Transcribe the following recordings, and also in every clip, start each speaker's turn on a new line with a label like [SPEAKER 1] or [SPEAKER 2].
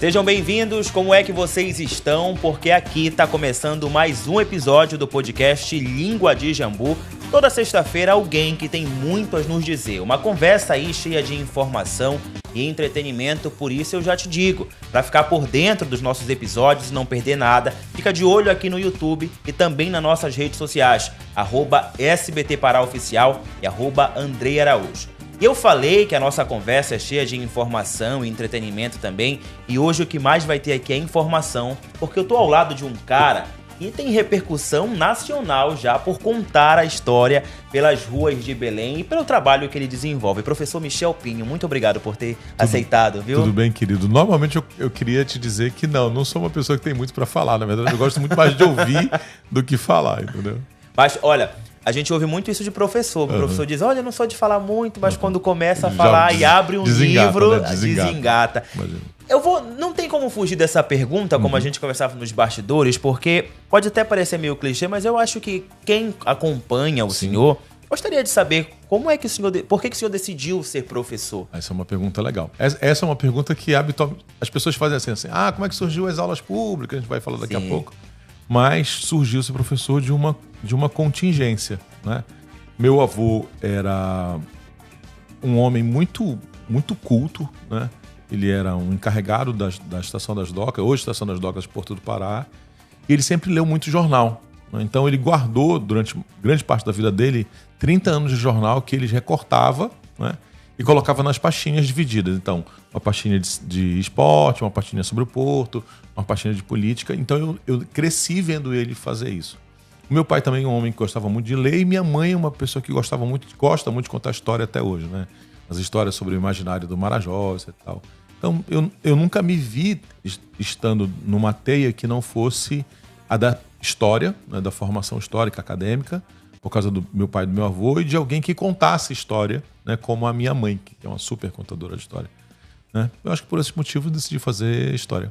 [SPEAKER 1] Sejam bem-vindos, como é que vocês estão? Porque aqui está começando mais um episódio do podcast Língua de Jambu. Toda sexta-feira alguém que tem muito a nos dizer, uma conversa aí cheia de informação e entretenimento, por isso eu já te digo, para ficar por dentro dos nossos episódios e não perder nada, fica de olho aqui no YouTube e também nas nossas redes sociais, @SBTPará Oficial e @AndreiAraújo. E eu falei que a nossa conversa é cheia de informação e entretenimento também, e hoje o que mais vai ter aqui é informação, porque eu tô ao lado de um cara que tem repercussão nacional já por contar a história pelas ruas de Belém e pelo trabalho que ele desenvolve. Professor Michel Pinho, muito obrigado por ter aceitado, viu?
[SPEAKER 2] Tudo bem, querido. Normalmente eu queria te dizer que não sou uma pessoa que tem muito para falar. Na verdade, eu gosto muito mais de ouvir do que falar, entendeu?
[SPEAKER 1] Mas, olha, a gente ouve muito isso de professor. O professor diz, olha, eu não sou de falar muito, mas quando começa a falar e abre um livro, né? Desengata. Não tem como fugir dessa pergunta, como a gente conversava nos bastidores, porque pode até parecer meio clichê, mas eu acho que quem acompanha o senhor gostaria de saber por que o senhor decidiu ser professor?
[SPEAKER 2] Essa é uma pergunta legal. Essa é uma pergunta que habitualmente as pessoas fazem assim, como é que surgiu as aulas públicas? A gente vai falar daqui a pouco. Mas surgiu ser professor de uma contingência, né? Meu avô era um homem muito, muito culto, né? Ele era um encarregado da Estação das Docas, hoje Estação das Docas de Porto do Pará, e ele sempre leu muito jornal, né? Então ele guardou, durante grande parte da vida dele, 30 anos de jornal que ele recortava, né? E colocava nas pastinhas divididas. Então, uma pastinha de esporte, uma pastinha sobre o Porto, uma pastinha de política. Então, eu cresci vendo ele fazer isso. O meu pai também é um homem que gostava muito de ler, e minha mãe é uma pessoa que gosta muito de contar história até hoje, né? As histórias sobre o imaginário do Marajós e tal. Então, eu nunca me vi estando numa teia que não fosse a da história, né? Da formação histórica, acadêmica, por causa do meu pai e do meu avô, e de alguém que contasse história, né, como a minha mãe, que é uma super contadora de história, né? Eu acho que por esse motivo eu decidi fazer história.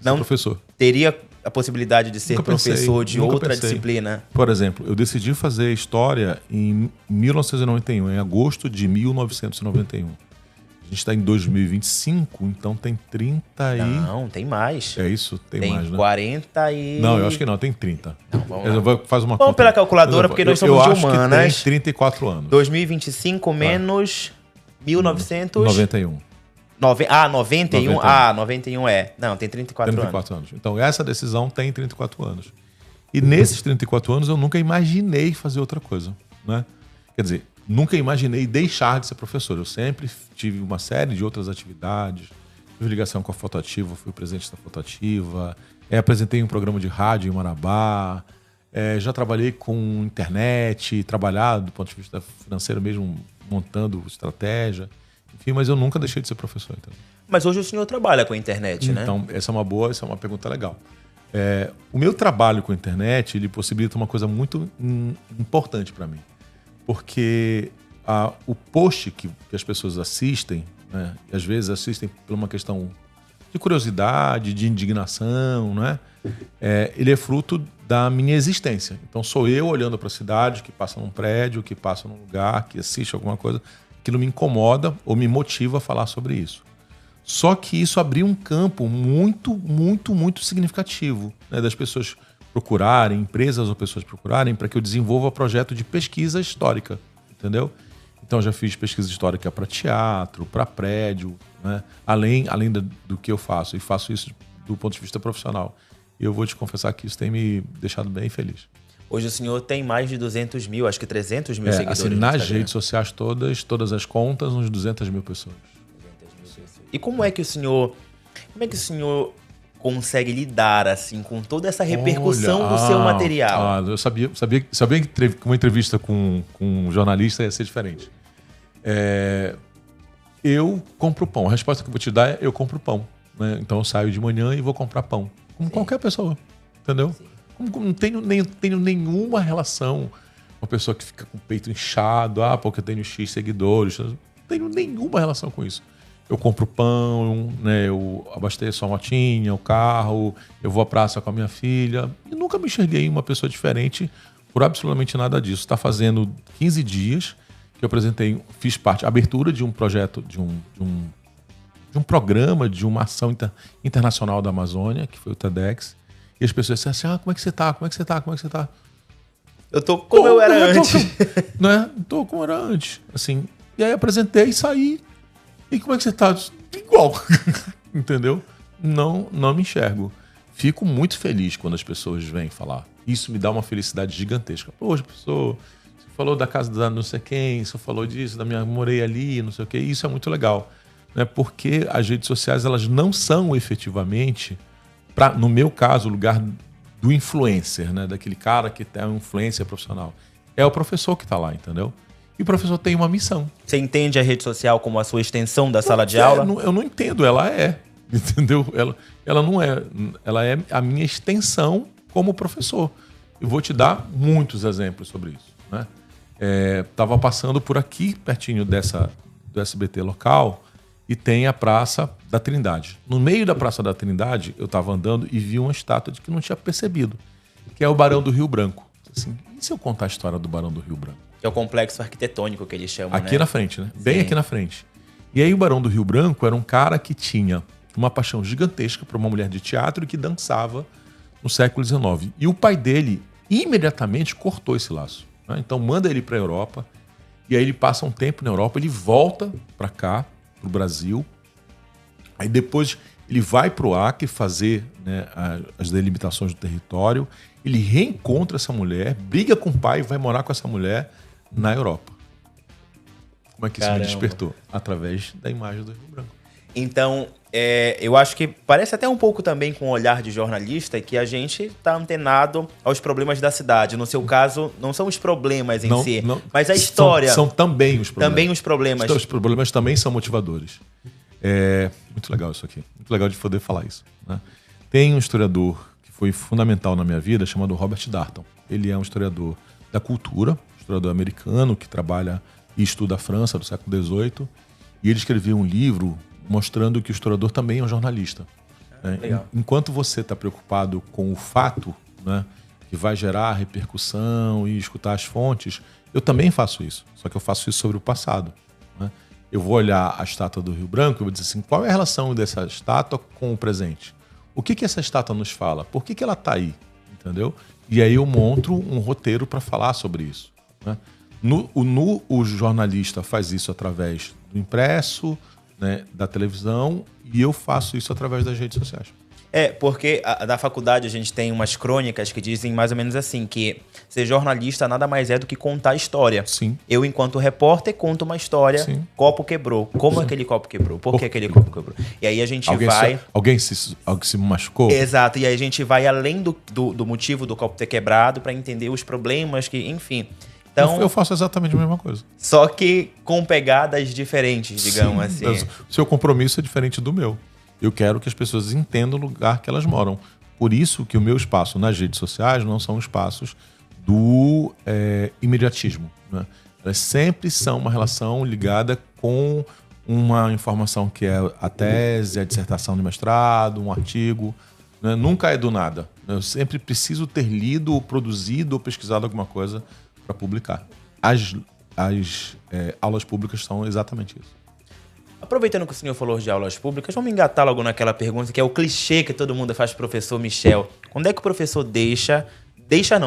[SPEAKER 2] Não professor.
[SPEAKER 1] Teria a possibilidade de ser professor de outra disciplina?
[SPEAKER 2] Por exemplo, eu decidi fazer história em 1991, em agosto de 1991. A gente está em 2025, então tem 30 e...
[SPEAKER 1] Não, tem mais.
[SPEAKER 2] É isso? Tem mais, né?
[SPEAKER 1] 40 e...
[SPEAKER 2] Não, eu acho que não, tem 30.
[SPEAKER 1] Não,
[SPEAKER 2] Vamos
[SPEAKER 1] pela calculadora, porque nós somos de humanas.
[SPEAKER 2] Eu acho que tem 34 anos.
[SPEAKER 1] 2025 menos 1991. 91? 91 é. Não, tem 34
[SPEAKER 2] anos. Então, essa decisão tem 34 anos. E nesses 34 anos, eu nunca imaginei fazer outra coisa, né? Quer dizer, nunca imaginei deixar de ser professor. Eu sempre tive uma série de outras atividades. Tive ligação com a Fotoativa, fui presidente da Fotoativa. Apresentei um programa de rádio em Marabá. Já trabalhei com internet, trabalhado do ponto de vista financeiro mesmo, montando estratégia. Enfim, mas eu nunca deixei de ser professor. Então.
[SPEAKER 1] Mas hoje o senhor trabalha com a internet, né?
[SPEAKER 2] Então, essa é uma pergunta legal. O meu trabalho com a internet, ele possibilita uma coisa muito importante para mim. Porque o post que as pessoas assistem, né, e às vezes assistem por uma questão de curiosidade, de indignação, né, ele é fruto da minha existência. Então sou eu olhando para a cidade, que passa num prédio, que passa num lugar, que assiste alguma coisa, aquilo me incomoda ou me motiva a falar sobre isso. Só que isso abriu um campo muito, muito, muito significativo, né, das pessoas procurarem, empresas ou pessoas procurarem, para que eu desenvolva projeto de pesquisa histórica, entendeu? Então eu já fiz pesquisa histórica para teatro, para prédio, né? Além do que eu faço, e faço isso do ponto de vista profissional. E eu vou te confessar que isso tem me deixado bem feliz.
[SPEAKER 1] Hoje o senhor tem mais de 200 mil, acho que 300 mil seguidores.
[SPEAKER 2] Assim, nas redes sociais todas as contas, uns 200 mil pessoas.
[SPEAKER 1] 200 mil pessoas. E como é que o senhor consegue lidar assim com toda essa repercussão do seu material?
[SPEAKER 2] Eu sabia que uma entrevista com um jornalista ia ser diferente. Eu compro pão. A resposta que eu vou te dar é eu compro pão, né? Então eu saio de manhã e vou comprar pão. Como qualquer pessoa, entendeu? Não tenho nenhuma relação com a pessoa que fica com o peito inchado, porque eu tenho X seguidores. Não tenho nenhuma relação com isso. Eu compro pão, né, eu abasteço a motinha, o carro, eu vou à praça com a minha filha. E nunca me enxerguei uma pessoa diferente por absolutamente nada disso. Está fazendo 15 dias que eu fiz parte, abertura de um projeto, de um programa, de uma ação internacional da Amazônia, que foi o TEDx, e as pessoas disseram assim, como é que você tá? Como é que você tá? Como é que você tá?
[SPEAKER 1] Eu tô como eu era antes.
[SPEAKER 2] Tô como era antes. Assim, e aí apresentei e saí. E como é que você tá? Igual. Entendeu? Não me enxergo. Fico muito feliz quando as pessoas vêm falar. Isso me dá uma felicidade gigantesca. Poxa, professor, você falou da casa da não sei quem, você falou disso, morei ali, não sei o quê. Isso é muito legal. Né? Porque as redes sociais, elas não são efetivamente, no meu caso, o lugar do influencer, né? Daquele cara que tem uma influência profissional. É o professor que está lá, entendeu? E o professor tem uma missão.
[SPEAKER 1] Você entende a rede social como a sua extensão da sala de aula?
[SPEAKER 2] Eu não entendo, ela é. Entendeu? Ela não é. Ela é a minha extensão como professor. Eu vou te dar muitos exemplos sobre isso. Né? Tava passando por aqui, pertinho do SBT local, e tem a Praça da Trindade. No meio da Praça da Trindade, eu estava andando e vi uma estátua de que não tinha percebido, que é o Barão do Rio Branco. Assim, e se eu contar a história do Barão do Rio Branco?
[SPEAKER 1] Que é o complexo arquitetônico que eles chamam,
[SPEAKER 2] aqui na frente, né? Bem aqui na frente. E aí o Barão do Rio Branco era um cara que tinha uma paixão gigantesca por uma mulher de teatro e que dançava no século XIX. E o pai dele imediatamente cortou esse laço. Né? Então manda ele para a Europa, e aí ele passa um tempo na Europa, ele volta para cá, para o Brasil, aí depois ele vai para o Acre fazer, né, as delimitações do território, ele reencontra essa mulher, briga com o pai e vai morar com essa mulher na Europa. Como é que isso me despertou? Através da imagem do Rio Branco.
[SPEAKER 1] Então, eu acho que parece até um pouco também com o olhar de jornalista que a gente está antenado aos problemas da cidade. No seu caso, não são os problemas em si, mas a história.
[SPEAKER 2] São também os problemas.
[SPEAKER 1] Também os problemas.
[SPEAKER 2] Os problemas também são motivadores. Muito legal isso aqui. Muito legal de poder falar isso. Né? Tem um historiador que foi fundamental na minha vida, chamado Robert Darnton. Ele é um historiador da cultura, historiador americano, que trabalha e estuda a França do século XVIII. E ele escreveu um livro mostrando que o historiador também é um jornalista. Enquanto você está preocupado com o fato, né, que vai gerar repercussão e escutar as fontes, eu também faço isso. Só que eu faço isso sobre o passado. Né? Eu vou olhar a estátua do Rio Branco e vou dizer assim, qual é a relação dessa estátua com o presente? O que essa estátua nos fala? Por que ela está aí? Entendeu? E aí eu monto um roteiro para falar sobre isso. Né? O jornalista faz isso através do impresso, né, da televisão, e eu faço isso através das redes sociais.
[SPEAKER 1] Porque na faculdade a gente tem umas crônicas que dizem mais ou menos assim, que ser jornalista nada mais é do que contar história.
[SPEAKER 2] Sim.
[SPEAKER 1] Eu, enquanto repórter, conto uma história. Sim. Copo quebrou. Como aquele copo quebrou? Por que aquele copo quebrou? E aí a gente vai...
[SPEAKER 2] Alguém se machucou?
[SPEAKER 1] Exato. E aí a gente vai além do motivo do copo ter quebrado para entender os problemas que... Enfim... Então,
[SPEAKER 2] eu faço exatamente a mesma coisa.
[SPEAKER 1] Só que com pegadas diferentes, digamos assim.
[SPEAKER 2] O seu compromisso é diferente do meu. Eu quero que as pessoas entendam o lugar que elas moram. Por isso que o meu espaço nas redes sociais não são espaços do imediatismo. Né? Elas sempre são uma relação ligada com uma informação que é a tese, a dissertação de mestrado, um artigo. Né? Nunca é do nada. Eu sempre preciso ter lido, ou produzido, ou pesquisado alguma coisa para publicar. As aulas públicas são exatamente isso.
[SPEAKER 1] Aproveitando que o senhor falou de aulas públicas, vamos engatar logo naquela pergunta que é o clichê que todo mundo faz pro professor Michel. Quando é que o professor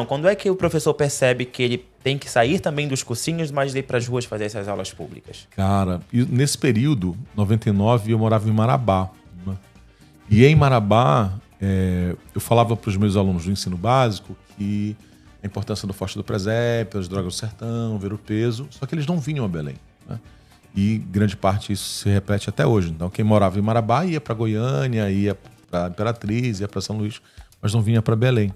[SPEAKER 1] quando é que o professor percebe que ele tem que sair também dos cursinhos, mas ir para as ruas fazer essas aulas públicas?
[SPEAKER 2] Cara, nesse período, 99, eu morava em Marabá. Né? E em Marabá, eu falava para os meus alunos do ensino básico que a importância do Forte do Presépio, as drogas do sertão, ver o peso, só que eles não vinham a Belém. Né? E grande parte isso se repete até hoje. Então quem morava em Marabá ia para Goiânia, ia para Imperatriz, ia para São Luís, mas não vinha para Belém.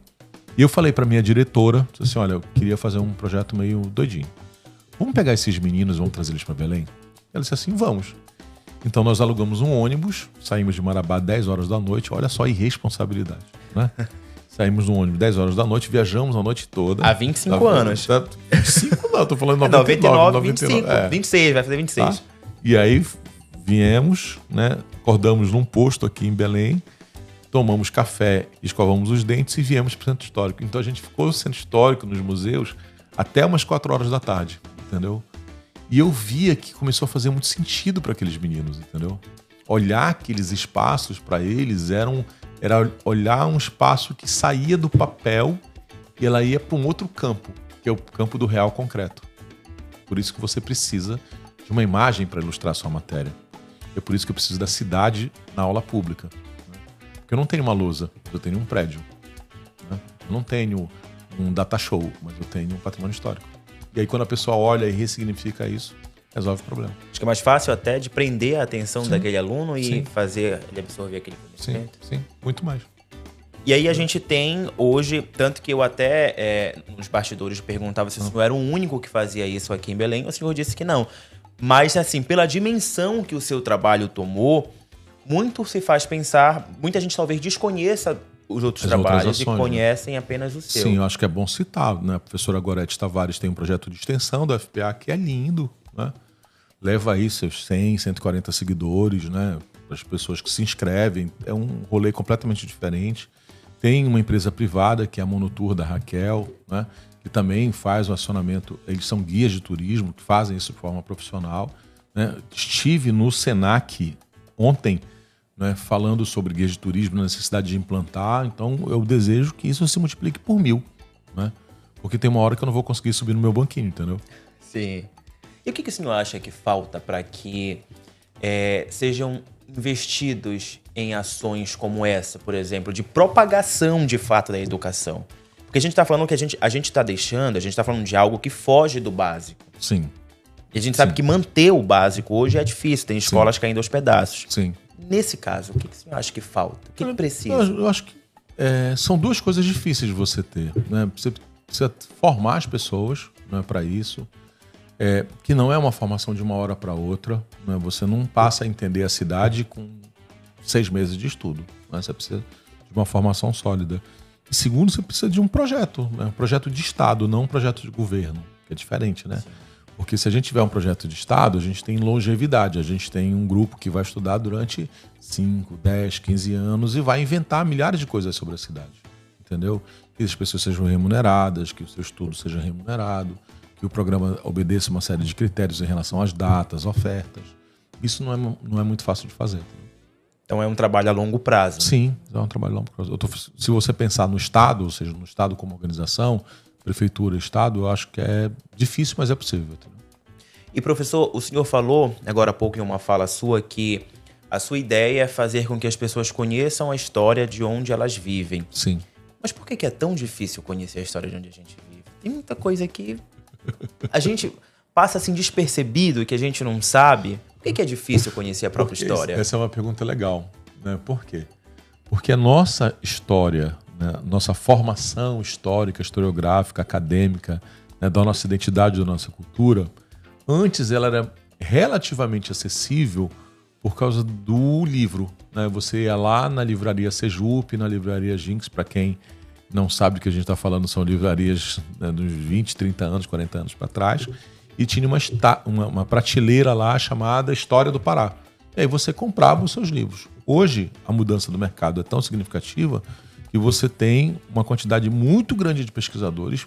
[SPEAKER 2] E eu falei para minha diretora, disse assim, olha, eu queria fazer um projeto meio doidinho. Vamos pegar esses meninos e vamos trazer eles para Belém? Ela disse assim, vamos. Então nós alugamos um ônibus, saímos de Marabá 10 horas da noite, olha só a irresponsabilidade, né? Saímos no ônibus 10 horas da noite, viajamos a noite toda.
[SPEAKER 1] Há 25 anos.
[SPEAKER 2] 25 não, tô falando 99,
[SPEAKER 1] 25, 26, vai fazer 26.
[SPEAKER 2] Tá? E aí viemos, né, acordamos num posto aqui em Belém, tomamos café, escovamos os dentes e viemos para o Centro Histórico. Então a gente ficou no Centro Histórico, nos museus, até umas 4 horas da tarde, entendeu? E eu via que começou a fazer muito sentido para aqueles meninos, entendeu? olhar aqueles espaços para eles era olhar um espaço que saía do papel e ela ia para um outro campo, que é o campo do real concreto. Por isso que você precisa de uma imagem para ilustrar a sua matéria. É por isso que eu preciso da cidade na aula pública. Né? Porque eu não tenho uma lousa, eu tenho um prédio. Né? Eu não tenho um data show, mas eu tenho um patrimônio histórico. E aí quando a pessoa olha e ressignifica isso, resolve o problema.
[SPEAKER 1] Acho que é mais fácil até de prender a atenção
[SPEAKER 2] Sim.
[SPEAKER 1] daquele aluno e
[SPEAKER 2] Sim.
[SPEAKER 1] fazer ele absorver aquele conhecimento.
[SPEAKER 2] Sim, muito mais.
[SPEAKER 1] E aí a gente tem hoje, tanto que eu até nos bastidores perguntava se o senhor era o único que fazia isso aqui em Belém, o senhor disse que não. Mas assim, pela dimensão que o seu trabalho tomou, muito se faz pensar, muita gente talvez desconheça os outros trabalhos e conhecem apenas o seu.
[SPEAKER 2] Sim, eu acho que é bom citar, né? A professora Gorete Tavares tem um projeto de extensão da FPA que é lindo, né? Leva aí seus 100, 140 seguidores, né? As pessoas que se inscrevem, é um rolê completamente diferente. Tem uma empresa privada, que é a Monotour da Raquel, né? Que também faz o acionamento, eles são guias de turismo, que fazem isso de forma profissional. Né? Estive no Senac ontem, né, falando sobre guias de turismo, na necessidade de implantar, então eu desejo que isso se multiplique por 1000, né? Porque tem uma hora que eu não vou conseguir subir no meu banquinho, entendeu?
[SPEAKER 1] Sim. E o que o senhor acha que falta para que sejam investidos em ações como essa, por exemplo, de propagação de fato da educação? Porque a gente está falando que a gente está deixando, a gente está falando de algo que foge do básico.
[SPEAKER 2] Sim.
[SPEAKER 1] E a gente sabe que manter o básico hoje é difícil, tem escolas caindo aos pedaços.
[SPEAKER 2] Sim.
[SPEAKER 1] Nesse caso, o que o senhor acha que falta? O que precisa?
[SPEAKER 2] Eu acho que são duas coisas difíceis de você ter. Né? Você precisa formar as pessoas, né, para isso, que não é uma formação de uma hora para outra. Né? Você não passa a entender a cidade com 6 meses de estudo. Né? Você precisa de uma formação sólida. E segundo, você precisa de um projeto, né? Um projeto de Estado, não um projeto de governo, que é diferente, né? Sim. Porque se a gente tiver um projeto de Estado, a gente tem longevidade, a gente tem um grupo que vai estudar durante 5, 10, 15 anos e vai inventar milhares de coisas sobre a cidade, entendeu? Que as pessoas sejam remuneradas, que o seu estudo seja remunerado, que o programa obedeça uma série de critérios em relação às datas, ofertas. Isso não é muito fácil de fazer.
[SPEAKER 1] Então é um trabalho a longo prazo.
[SPEAKER 2] Sim, é um trabalho a longo prazo. Se você pensar no Estado, ou seja, no Estado como organização, prefeitura, Estado, eu acho que é difícil, mas é possível.
[SPEAKER 1] E professor, o senhor falou, agora há pouco em uma fala sua, que a sua ideia é fazer com que as pessoas conheçam a história de onde elas vivem.
[SPEAKER 2] Sim.
[SPEAKER 1] Mas por que é tão difícil conhecer a história de onde a gente vive? Tem muita coisa que a gente passa assim despercebido, que a gente não sabe. Por que é difícil conhecer a própria história?
[SPEAKER 2] Essa é uma pergunta legal, né? Por quê? Porque a nossa história, né, nossa formação histórica, historiográfica, acadêmica, né, da nossa identidade, da nossa cultura, antes ela era relativamente acessível por causa do livro. Né? Você ia lá na livraria Sejup, na livraria Jinx, para quem não sabe do que a gente está falando, são livrarias, né, dos 20, 30 anos, 40 anos para trás, e tinha uma prateleira lá chamada História do Pará. E aí você comprava os seus livros. Hoje, a mudança do mercado é tão significativa que você tem uma quantidade muito grande de pesquisadores,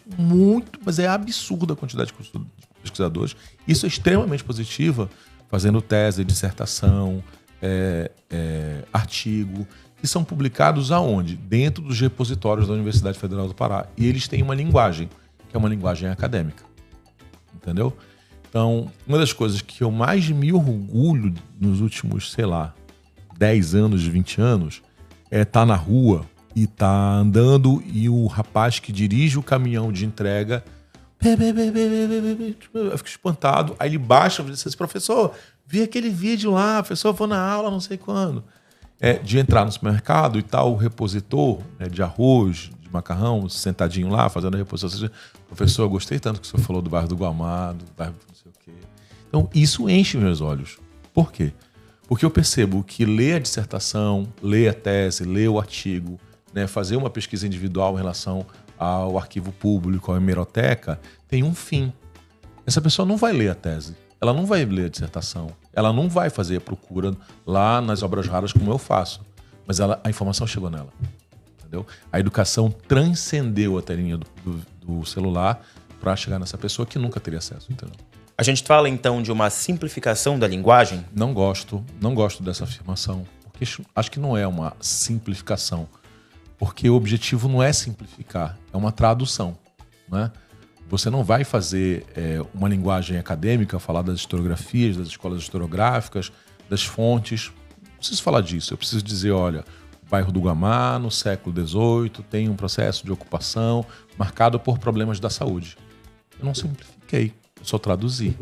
[SPEAKER 2] mas é absurda a quantidade de pesquisadores. Isso é extremamente positiva, fazendo tese, dissertação, artigo, que são publicados aonde? Dentro dos repositórios da Universidade Federal do Pará. E eles têm uma linguagem, que é uma linguagem acadêmica. Entendeu? Então, uma das coisas que eu mais me orgulho nos últimos, 10 anos, 20 anos, é estar na rua e estar andando e o rapaz que dirige o caminhão de entrega, eu fico espantado. Aí ele baixa e diz assim: professor, vi aquele vídeo lá, professor, vou na aula, não sei quando. De entrar no supermercado e tal, o repositor, né, de arroz, de macarrão, sentadinho lá, fazendo a reposição. Professor, eu gostei tanto que o senhor falou do bairro do Guamá, do bairro não sei o quê. Então, isso enche meus olhos. Por quê? Porque eu percebo que ler a dissertação, ler a tese, ler o artigo, né, fazer uma pesquisa individual em relação ao arquivo público, à hemeroteca, tem um fim. Essa pessoa não vai ler a tese, ela não vai ler a dissertação, ela não vai fazer a procura lá nas obras raras como eu faço, mas a informação chegou nela. Entendeu? A educação transcendeu a telinha do celular para chegar nessa pessoa que nunca teria acesso. Entendeu?
[SPEAKER 1] A gente fala então de uma simplificação da linguagem?
[SPEAKER 2] Não gosto dessa afirmação, porque acho que não é uma simplificação, porque o objetivo não é simplificar, é uma tradução, né? Você não vai fazer uma linguagem acadêmica, falar das historiografias, das escolas historiográficas, das fontes. Não preciso falar disso, eu preciso dizer, olha, o bairro do Guamá, no século XVIII, tem um processo de ocupação marcado por problemas da saúde. Eu não simplifiquei, eu só traduzi.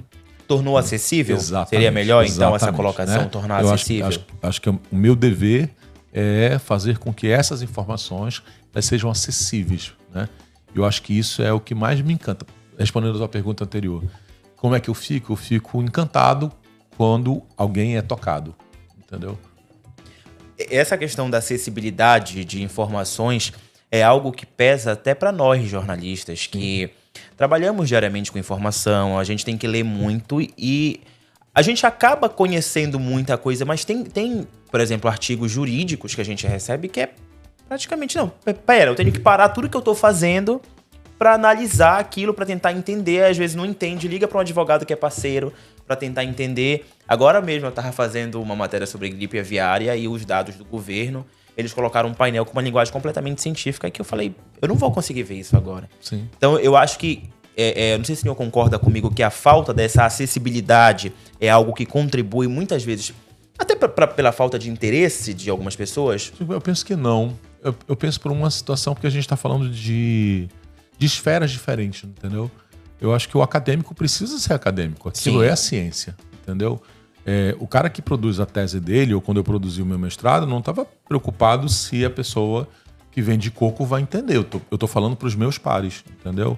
[SPEAKER 1] Tornou acessível?
[SPEAKER 2] Exatamente.
[SPEAKER 1] Seria melhor, então, essa colocação,
[SPEAKER 2] né?
[SPEAKER 1] tornar
[SPEAKER 2] eu
[SPEAKER 1] acessível?
[SPEAKER 2] Acho que o meu dever é fazer com que essas informações elas sejam acessíveis, né? Eu acho que isso é o que mais me encanta. Respondendo a sua pergunta anterior, como é que eu fico? Eu fico encantado quando alguém é tocado, entendeu?
[SPEAKER 1] Essa questão da acessibilidade de informações é algo que pesa até para nós, jornalistas, que trabalhamos diariamente com informação, a gente tem que ler muito e a gente acaba conhecendo muita coisa, mas tem, por exemplo, artigos jurídicos que a gente recebe que é praticamente, não, pera, eu tenho que parar tudo que eu tô fazendo para analisar aquilo, para tentar entender, às vezes não entende, liga para um advogado que é parceiro para tentar entender. Agora mesmo eu tava fazendo uma matéria sobre gripe aviária e os dados do governo, eles colocaram um painel com uma linguagem completamente científica que eu falei, eu não vou conseguir ver isso agora.
[SPEAKER 2] Sim.
[SPEAKER 1] Então eu acho que, não sei se o senhor concorda comigo, que a falta dessa acessibilidade é algo que contribui muitas vezes, até pela falta de interesse de algumas pessoas.
[SPEAKER 2] Eu penso que não. Eu penso por uma situação, porque a gente está falando de esferas diferentes, entendeu? Eu acho que o acadêmico precisa ser acadêmico. Aquilo
[SPEAKER 1] Sim.
[SPEAKER 2] é a ciência, entendeu? O cara que produz a tese dele, ou quando eu produzi o meu mestrado, não estava preocupado se a pessoa que vende coco vai entender. Eu tô falando para os meus pares, entendeu?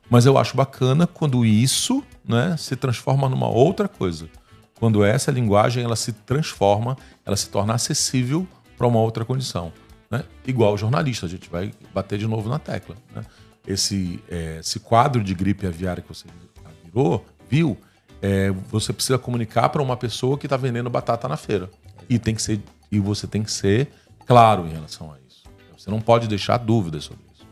[SPEAKER 2] Mas eu acho bacana quando isso, né, se transforma numa outra coisa. Quando essa linguagem ela se transforma, ela se torna acessível para uma outra condição. Né? Igual jornalista, a gente vai bater de novo na tecla. Né? Esse quadro de gripe aviária que você viu, você precisa comunicar para uma pessoa que está vendendo batata na feira. E você tem que ser claro em relação a isso. Você não pode deixar dúvidas sobre isso.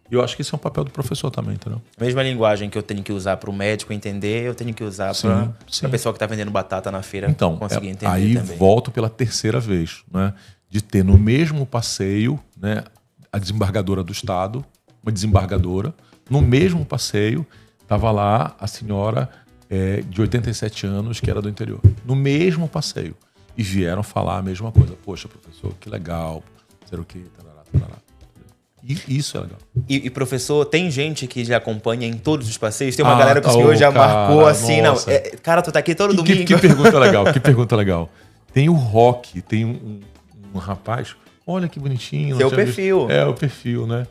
[SPEAKER 2] E eu acho que esse é um papel do professor também, entendeu?
[SPEAKER 1] A mesma linguagem que eu tenho que usar para o médico entender, eu tenho que usar para a pessoa que está vendendo batata na feira conseguir entender
[SPEAKER 2] aí
[SPEAKER 1] também.
[SPEAKER 2] Volto pela terceira vez, né? De ter no mesmo passeio, né, a desembargadora do Estado, uma desembargadora, no mesmo passeio, estava lá a senhora de 87 anos, que era do interior. No mesmo passeio. E vieram falar a mesma coisa. Poxa, professor, que legal, sei o quê, tarará, tarará. E isso é legal.
[SPEAKER 1] E professor, tem gente que já acompanha em todos os passeios? Tem uma galera que o senhor já marcou assim,
[SPEAKER 2] nossa.
[SPEAKER 1] não. Cara, tu tá aqui todo domingo.
[SPEAKER 2] Que pergunta legal, que pergunta legal. Tem o Rock, tem um rapaz, olha que bonitinho.
[SPEAKER 1] Seu perfil.
[SPEAKER 2] O perfil, né?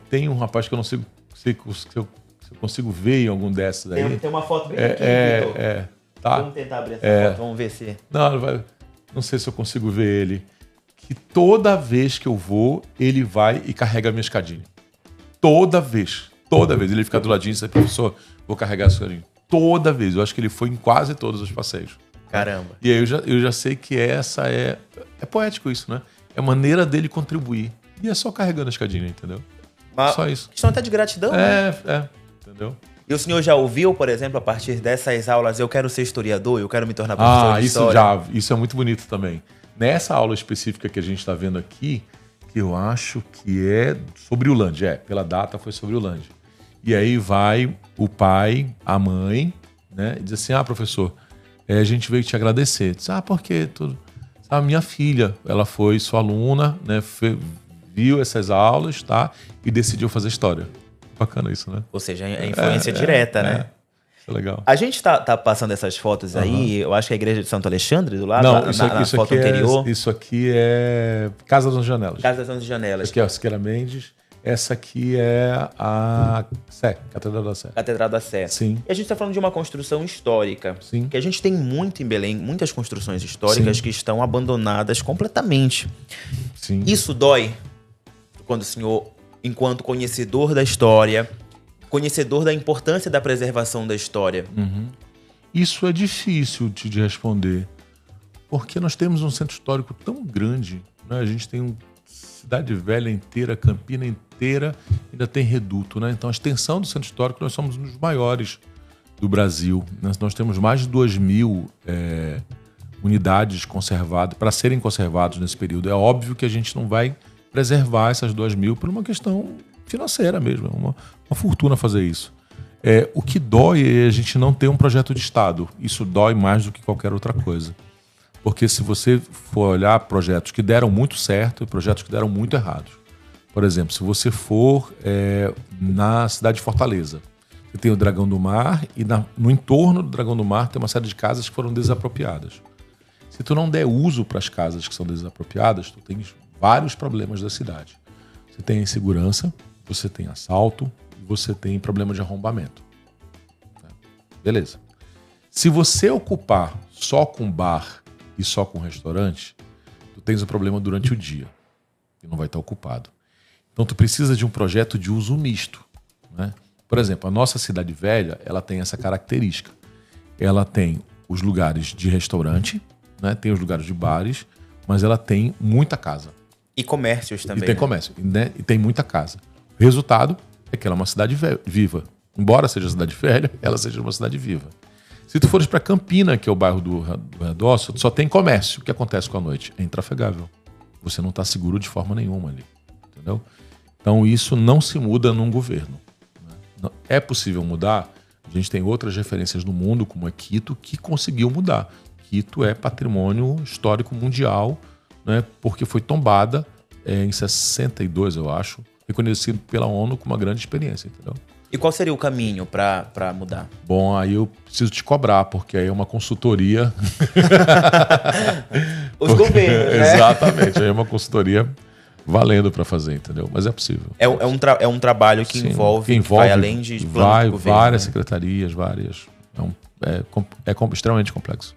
[SPEAKER 2] Tem um rapaz que eu não sei se eu consigo ver em algum desses aí.
[SPEAKER 1] Tem uma foto bem aqui, Vitor.
[SPEAKER 2] Tá.
[SPEAKER 1] Vamos tentar abrir essa foto, vamos ver se...
[SPEAKER 2] Não sei se eu consigo ver ele. Que toda vez que eu vou, ele vai e carrega a minha escadinha. Toda vez. Ele fica do ladinho e diz, professor, vou carregar a escadinha. Toda vez. Eu acho que ele foi em quase todos os passeios.
[SPEAKER 1] Caramba.
[SPEAKER 2] E aí eu já sei que essa é poético isso, né? É a maneira dele contribuir. E é só carregando a escadinha, entendeu? Só isso.
[SPEAKER 1] Questão até de gratidão, né?
[SPEAKER 2] Entendeu?
[SPEAKER 1] E o senhor já ouviu, por exemplo, a partir dessas aulas, eu quero ser historiador, eu quero me tornar professor de história?
[SPEAKER 2] Isso é muito bonito também. Nessa aula específica que a gente está vendo aqui, que eu acho que é sobre o Land, pela data foi sobre o Land. E aí vai o pai, a mãe, né, e diz assim, professor, a gente veio te agradecer. Diz, por quê? Minha filha, ela foi sua aluna, né, viu essas aulas, tá, e decidiu fazer história. Bacana isso, né?
[SPEAKER 1] Ou seja, a influência direta, né?
[SPEAKER 2] Isso é legal.
[SPEAKER 1] A gente tá passando essas fotos aí, eu acho que é a igreja de Santo Alexandre, do lado,
[SPEAKER 2] não,
[SPEAKER 1] na foto anterior.
[SPEAKER 2] Isso aqui é Casa das Janelas.
[SPEAKER 1] Casa das Janelas.
[SPEAKER 2] Aqui é a Siqueira Mendes. Essa aqui é a Sé, Catedral da Sé.
[SPEAKER 1] Catedral da Sé.
[SPEAKER 2] Sim.
[SPEAKER 1] E a gente está falando de uma construção histórica.
[SPEAKER 2] Sim.
[SPEAKER 1] Que a gente tem muito em Belém, muitas construções históricas que estão abandonadas completamente.
[SPEAKER 2] Sim.
[SPEAKER 1] Isso dói quando o senhor, enquanto conhecedor da história, conhecedor da importância da preservação da história.
[SPEAKER 2] Isso é difícil de responder, porque nós temos um centro histórico tão grande, né? A gente tem Cidade Velha inteira, Campina inteira, ainda tem Reduto, né? Então a extensão do centro histórico, nós somos um dos maiores do Brasil. Nós temos mais de 2.000 unidades conservadas, para serem conservadas nesse período. É óbvio que a gente não vai preservar essas 2.000 por uma questão financeira mesmo. É uma fortuna fazer isso. O que dói é a gente não ter um projeto de Estado. Isso dói mais do que qualquer outra coisa. Porque se você for olhar projetos que deram muito certo e projetos que deram muito errados. Por exemplo, se você for na cidade de Fortaleza, você tem o Dragão do Mar e no entorno do Dragão do Mar tem uma série de casas que foram desapropriadas. Se tu não der uso para as casas que são desapropriadas, tu tens vários problemas da cidade. Você tem insegurança, você tem assalto, você tem problema de arrombamento. Beleza. Se você ocupar só com bar e só com restaurante, tu tens um problema durante o dia e não vai estar ocupado. Então tu precisa de um projeto de uso misto, né? Por exemplo, a nossa cidade velha, ela tem essa característica. Ela tem os lugares de restaurante, né? Tem os lugares de bares, mas ela tem muita casa.
[SPEAKER 1] E comércios também.
[SPEAKER 2] E tem comércio, né? E tem muita casa. O resultado é que ela é uma cidade viva. Embora seja cidade velha, ela seja uma cidade viva. Se tu fores para Campina, que é o bairro do redor, só tem comércio. O que acontece com a noite? É intrafegável. Você não está seguro de forma nenhuma ali. Entendeu? Então isso não se muda num governo. É possível mudar. A gente tem outras referências no mundo, como a Quito, que conseguiu mudar. Quito é patrimônio histórico mundial, né, porque foi tombada em 62, eu acho, reconhecido pela ONU como uma grande experiência, entendeu?
[SPEAKER 1] E qual seria o caminho para mudar?
[SPEAKER 2] Bom, aí eu preciso te cobrar, porque aí é uma consultoria.
[SPEAKER 1] Os governos, né?
[SPEAKER 2] Exatamente, aí é uma consultoria valendo para fazer, entendeu? Mas é possível.
[SPEAKER 1] É um trabalho que envolve vai além de plano de governo,
[SPEAKER 2] várias
[SPEAKER 1] né?
[SPEAKER 2] secretarias, várias. É extremamente complexo.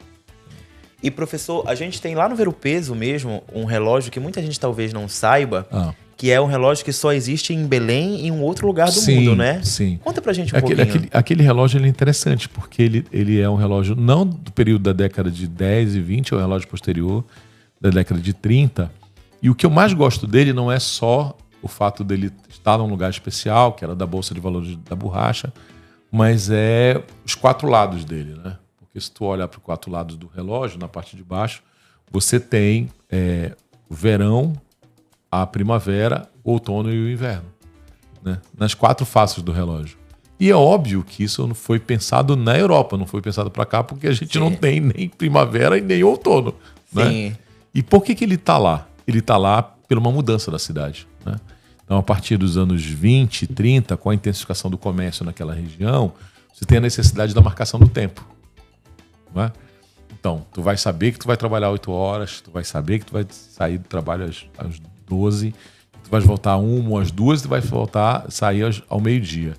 [SPEAKER 1] E, professor, a gente tem lá no Ver o Peso mesmo um relógio que muita gente talvez não saiba, que é um relógio que só existe em Belém e em um outro lugar do mundo, né?
[SPEAKER 2] Sim.
[SPEAKER 1] Conta pra gente um pouquinho.
[SPEAKER 2] Aquele relógio ele é interessante, porque ele é um relógio não do período da década de 10 e 20, é um relógio posterior, da década de 30. E o que eu mais gosto dele não é só o fato dele estar num lugar especial, que era da Bolsa de Valores da Borracha, mas é os 4 lados dele, né? Porque se tu olhar para os 4 lados do relógio, na parte de baixo, você tem o verão, a primavera, o outono e o inverno, né? Nas 4 faces do relógio. E é óbvio que isso não foi pensado na Europa, não foi pensado para cá, porque a gente não tem nem primavera e nem outono, né? E por que ele está lá? Ele está lá por uma mudança da cidade, né? Então, a partir dos anos 20, 30, com a intensificação do comércio naquela região, você tem a necessidade da marcação do tempo, não é? Então, tu vai saber que tu vai trabalhar 8 horas, tu vai saber que tu vai sair do trabalho às 12, tu vai voltar às 2, tu vai sair ao meio-dia.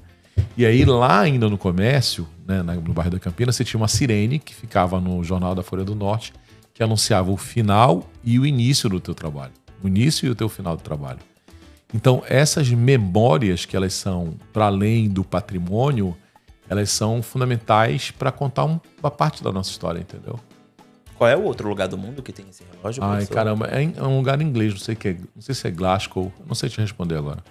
[SPEAKER 2] E aí, lá ainda no comércio, né, no bairro da Campina, você tinha uma sirene que ficava no Jornal da Folha do Norte, que anunciava o final e o início do teu trabalho. O início e o teu final do trabalho. Então, essas memórias, que elas são para além do patrimônio, elas são fundamentais para contar uma parte da nossa história, entendeu?
[SPEAKER 1] Qual é o outro lugar do mundo que tem esse relógio, professor?
[SPEAKER 2] Ai, caramba, é um lugar em inglês, não sei se é Glasgow, não sei te responder agora.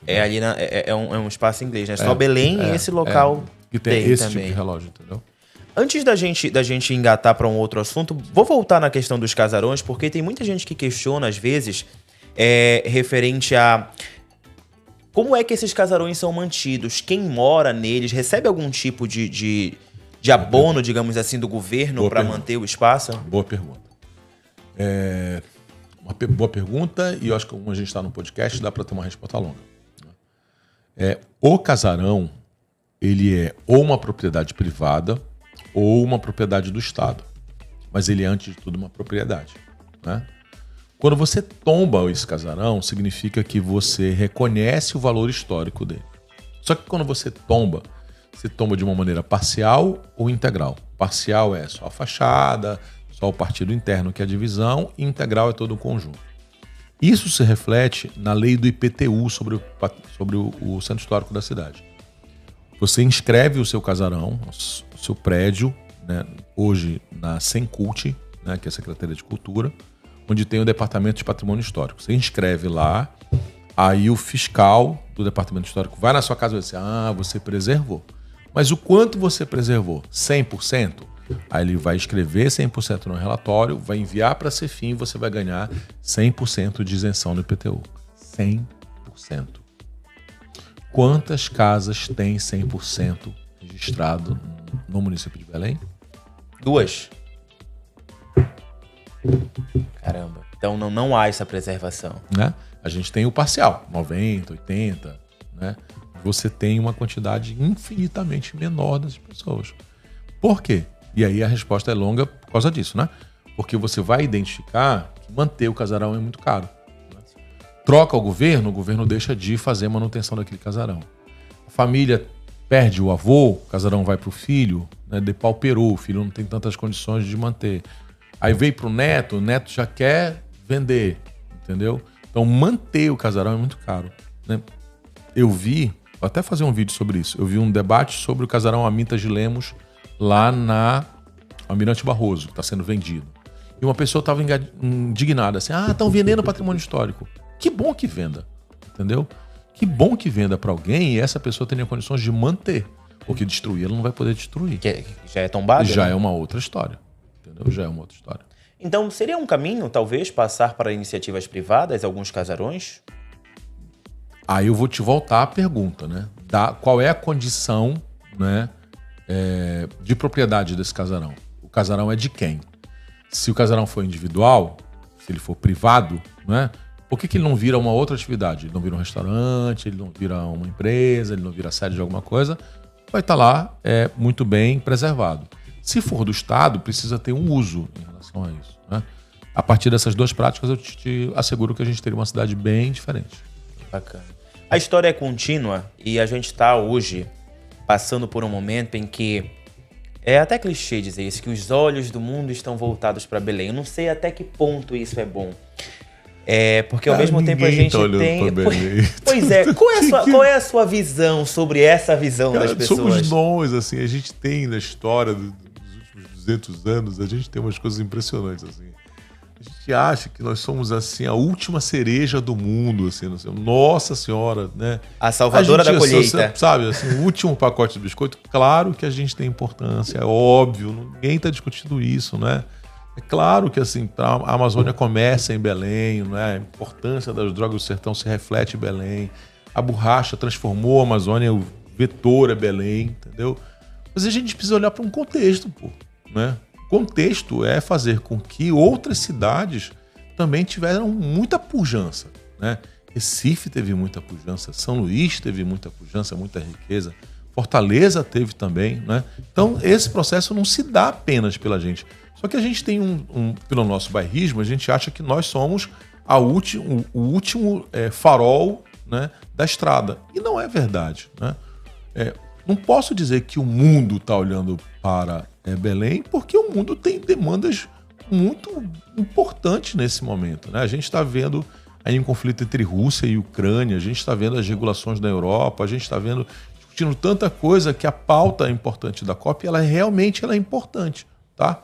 [SPEAKER 1] Entendeu? Ali é um espaço em inglês, né? Só Belém e esse local
[SPEAKER 2] que tem esse
[SPEAKER 1] também.
[SPEAKER 2] Tipo de relógio, entendeu?
[SPEAKER 1] Antes da gente engatar para um outro assunto, vou voltar na questão dos casarões, porque tem muita gente que questiona, às vezes, referente a como é que esses casarões são mantidos, quem mora neles, recebe algum tipo de abono, digamos assim, do governo para manter o espaço?
[SPEAKER 2] Boa pergunta. Uma boa pergunta, e eu acho que como a gente está no podcast, dá para ter uma resposta longa. O casarão, ele é ou uma propriedade privada ou uma propriedade do Estado. Mas ele é, antes de tudo, uma propriedade, né? Quando você tomba esse casarão, significa que você reconhece o valor histórico dele. Só que quando você tomba de uma maneira parcial ou integral. Parcial é só a fachada, só o partido interno, que é a divisão, e integral é todo o conjunto. Isso se reflete na lei do IPTU sobre o centro histórico da cidade. Você inscreve o seu casarão, o seu prédio, né, hoje na Sencult, né, que é a Secretaria de Cultura, onde tem o Departamento de Patrimônio Histórico. Você inscreve lá, aí o fiscal do Departamento Histórico vai na sua casa e vai dizer, você preservou. Mas o quanto você preservou? 100%? Aí ele vai escrever 100% no relatório, vai enviar para a Cefim e você vai ganhar 100% de isenção no IPTU. 100%. Quantas casas tem 100% registrado no município de Belém?
[SPEAKER 1] 2. Caramba. Então não há essa preservação.
[SPEAKER 2] Né? A gente tem o parcial, 90, 80, né? Você tem uma quantidade infinitamente menor das pessoas. Por quê? E aí a resposta é longa por causa disso, né? Porque você vai identificar que manter o casarão é muito caro. Né? Troca o governo deixa de fazer manutenção daquele casarão. A família perde o avô, o casarão vai para o filho, né? Depauperou, o filho não tem tantas condições de manter. Aí veio para o neto já quer vender, entendeu? Então manter o casarão é muito caro. Né? Eu vi, vou até fazer um vídeo sobre isso, eu vi um debate sobre o casarão Amintas de Lemos lá na Almirante Barroso, que está sendo vendido. E uma pessoa estava indignada, assim, estão vendendo patrimônio histórico. Que bom que venda, entendeu? Que bom que venda para alguém e essa pessoa tenha condições de manter. Porque destruir, ela não vai poder destruir.
[SPEAKER 1] Que já é tombado?
[SPEAKER 2] Já
[SPEAKER 1] né?
[SPEAKER 2] é uma outra história, entendeu? Já é uma outra história.
[SPEAKER 1] Então, seria um caminho, talvez, passar para iniciativas privadas, alguns casarões?
[SPEAKER 2] Aí eu vou te voltar à pergunta, né? Qual é a condição, né, de propriedade desse casarão? O casarão é de quem? Se o casarão for individual, se ele for privado, né, por que ele não vira uma outra atividade? Ele não vira um restaurante, ele não vira uma empresa, ele não vira sede de alguma coisa, vai estar lá muito bem preservado. Se for do Estado, precisa ter um uso em relação a isso. Né? A partir dessas duas práticas, eu te asseguro que a gente teria uma cidade bem diferente.
[SPEAKER 1] Bacana. A história é contínua e a gente está hoje passando por um momento em que é até clichê dizer isso, que os olhos do mundo estão voltados para Belém. Eu não sei até que ponto isso é bom. Porque ao mesmo tempo a gente tem... Pois é, qual é a sua visão sobre essa visão das pessoas?
[SPEAKER 2] Somos nós, assim, a gente tem na história dos últimos 200 anos, a gente tem umas coisas impressionantes, assim. A gente acha que nós somos, assim, a última cereja do mundo, assim, Nossa Senhora, né?
[SPEAKER 1] A salvadora da colheita.
[SPEAKER 2] Sabe, assim, o último pacote de biscoito, claro que a gente tem importância, é óbvio, ninguém está discutindo isso, né? É claro que, assim, a Amazônia começa em Belém, né? A importância das drogas do sertão se reflete em Belém. A borracha transformou a Amazônia, o vetor é Belém, entendeu? Mas a gente precisa olhar para um contexto, pô, né? Contexto é fazer com que outras cidades também tiveram muita pujança, né? Recife teve muita pujança, São Luís teve muita pujança, muita riqueza, Fortaleza teve também, né? Então esse processo não se dá apenas pela gente. Só que a gente tem pelo nosso bairrismo, a gente acha que nós somos o último farol, né, da estrada. E não é verdade, né? Não posso dizer que o mundo está olhando para Belém, porque o mundo tem demandas muito importantes nesse momento, né? A gente está vendo aí um conflito entre Rússia e Ucrânia, a gente está vendo as regulações da Europa, a gente está discutindo tanta coisa que a pauta importante da COP, ela realmente é importante, tá?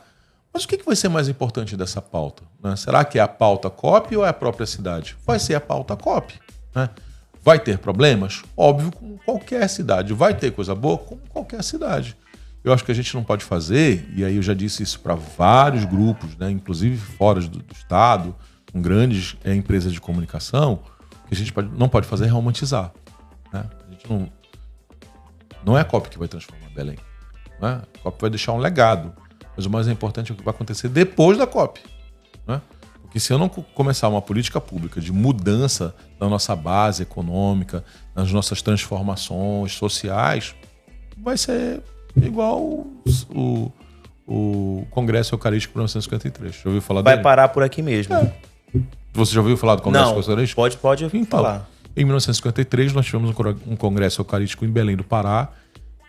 [SPEAKER 2] Mas o que vai ser mais importante dessa pauta? Né? Será que é a pauta COP ou é a própria cidade? Vai ser a pauta COP, né? Vai ter problemas? Óbvio, como qualquer cidade. Vai ter coisa boa? Como qualquer cidade. Eu acho que a gente não pode fazer, e aí eu já disse isso para vários grupos, né, inclusive fora do Estado, com grandes empresas de comunicação, que a gente não pode fazer é romantizar. Né? A gente não é a COP que vai transformar Belém. Né? A COP vai deixar um legado, mas o mais importante é o que vai acontecer depois da COP. Né? Porque se eu não começar uma política pública de mudança da nossa base econômica, nas nossas transformações sociais, vai ser igual o Congresso Eucarístico de 1953. Já ouviu falar dele?
[SPEAKER 1] Vai parar por aqui mesmo.
[SPEAKER 2] Você já ouviu falar do Congresso Eucarístico?
[SPEAKER 1] Pode
[SPEAKER 2] então,
[SPEAKER 1] falar.
[SPEAKER 2] Em 1953, nós tivemos um Congresso Eucarístico em Belém do Pará.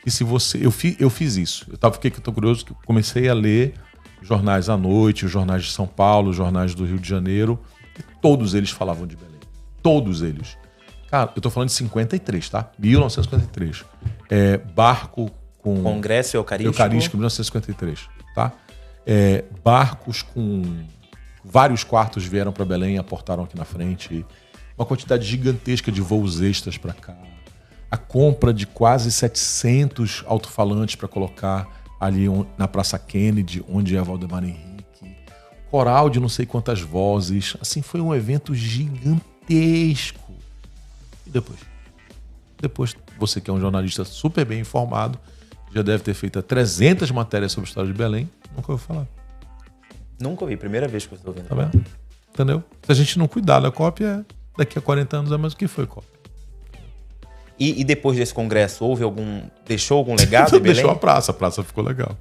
[SPEAKER 2] E se você... Eu fiz isso. Fiquei curioso, que comecei a ler jornais à noite, os jornais de São Paulo, os jornais do Rio de Janeiro, e todos eles falavam de Belém. Todos eles. Cara, eu tô falando de 53, tá? 1953. Barco com...
[SPEAKER 1] Congresso Eucarístico.
[SPEAKER 2] Eucarístico, 1953, tá? Barcos com vários quartos vieram para Belém e aportaram aqui na frente. Uma quantidade gigantesca de voos extras para cá. a compra de quase 700 alto-falantes para colocar ali na Praça Kennedy, onde é Valdemar Henrique, coral de não sei quantas vozes, assim, foi um evento gigantesco. E depois você que é um jornalista super bem informado, já deve ter feito 300 matérias sobre a história de Belém, nunca ouviu falar.
[SPEAKER 1] Nunca ouvi, primeira vez que eu estou ouvindo.
[SPEAKER 2] Tá vendo? Entendeu? Se a gente não cuidar da COP, daqui a 40 anos é mais o que foi COP.
[SPEAKER 1] E depois desse congresso, deixou algum legado em Belém?
[SPEAKER 2] Deixou a praça ficou legal.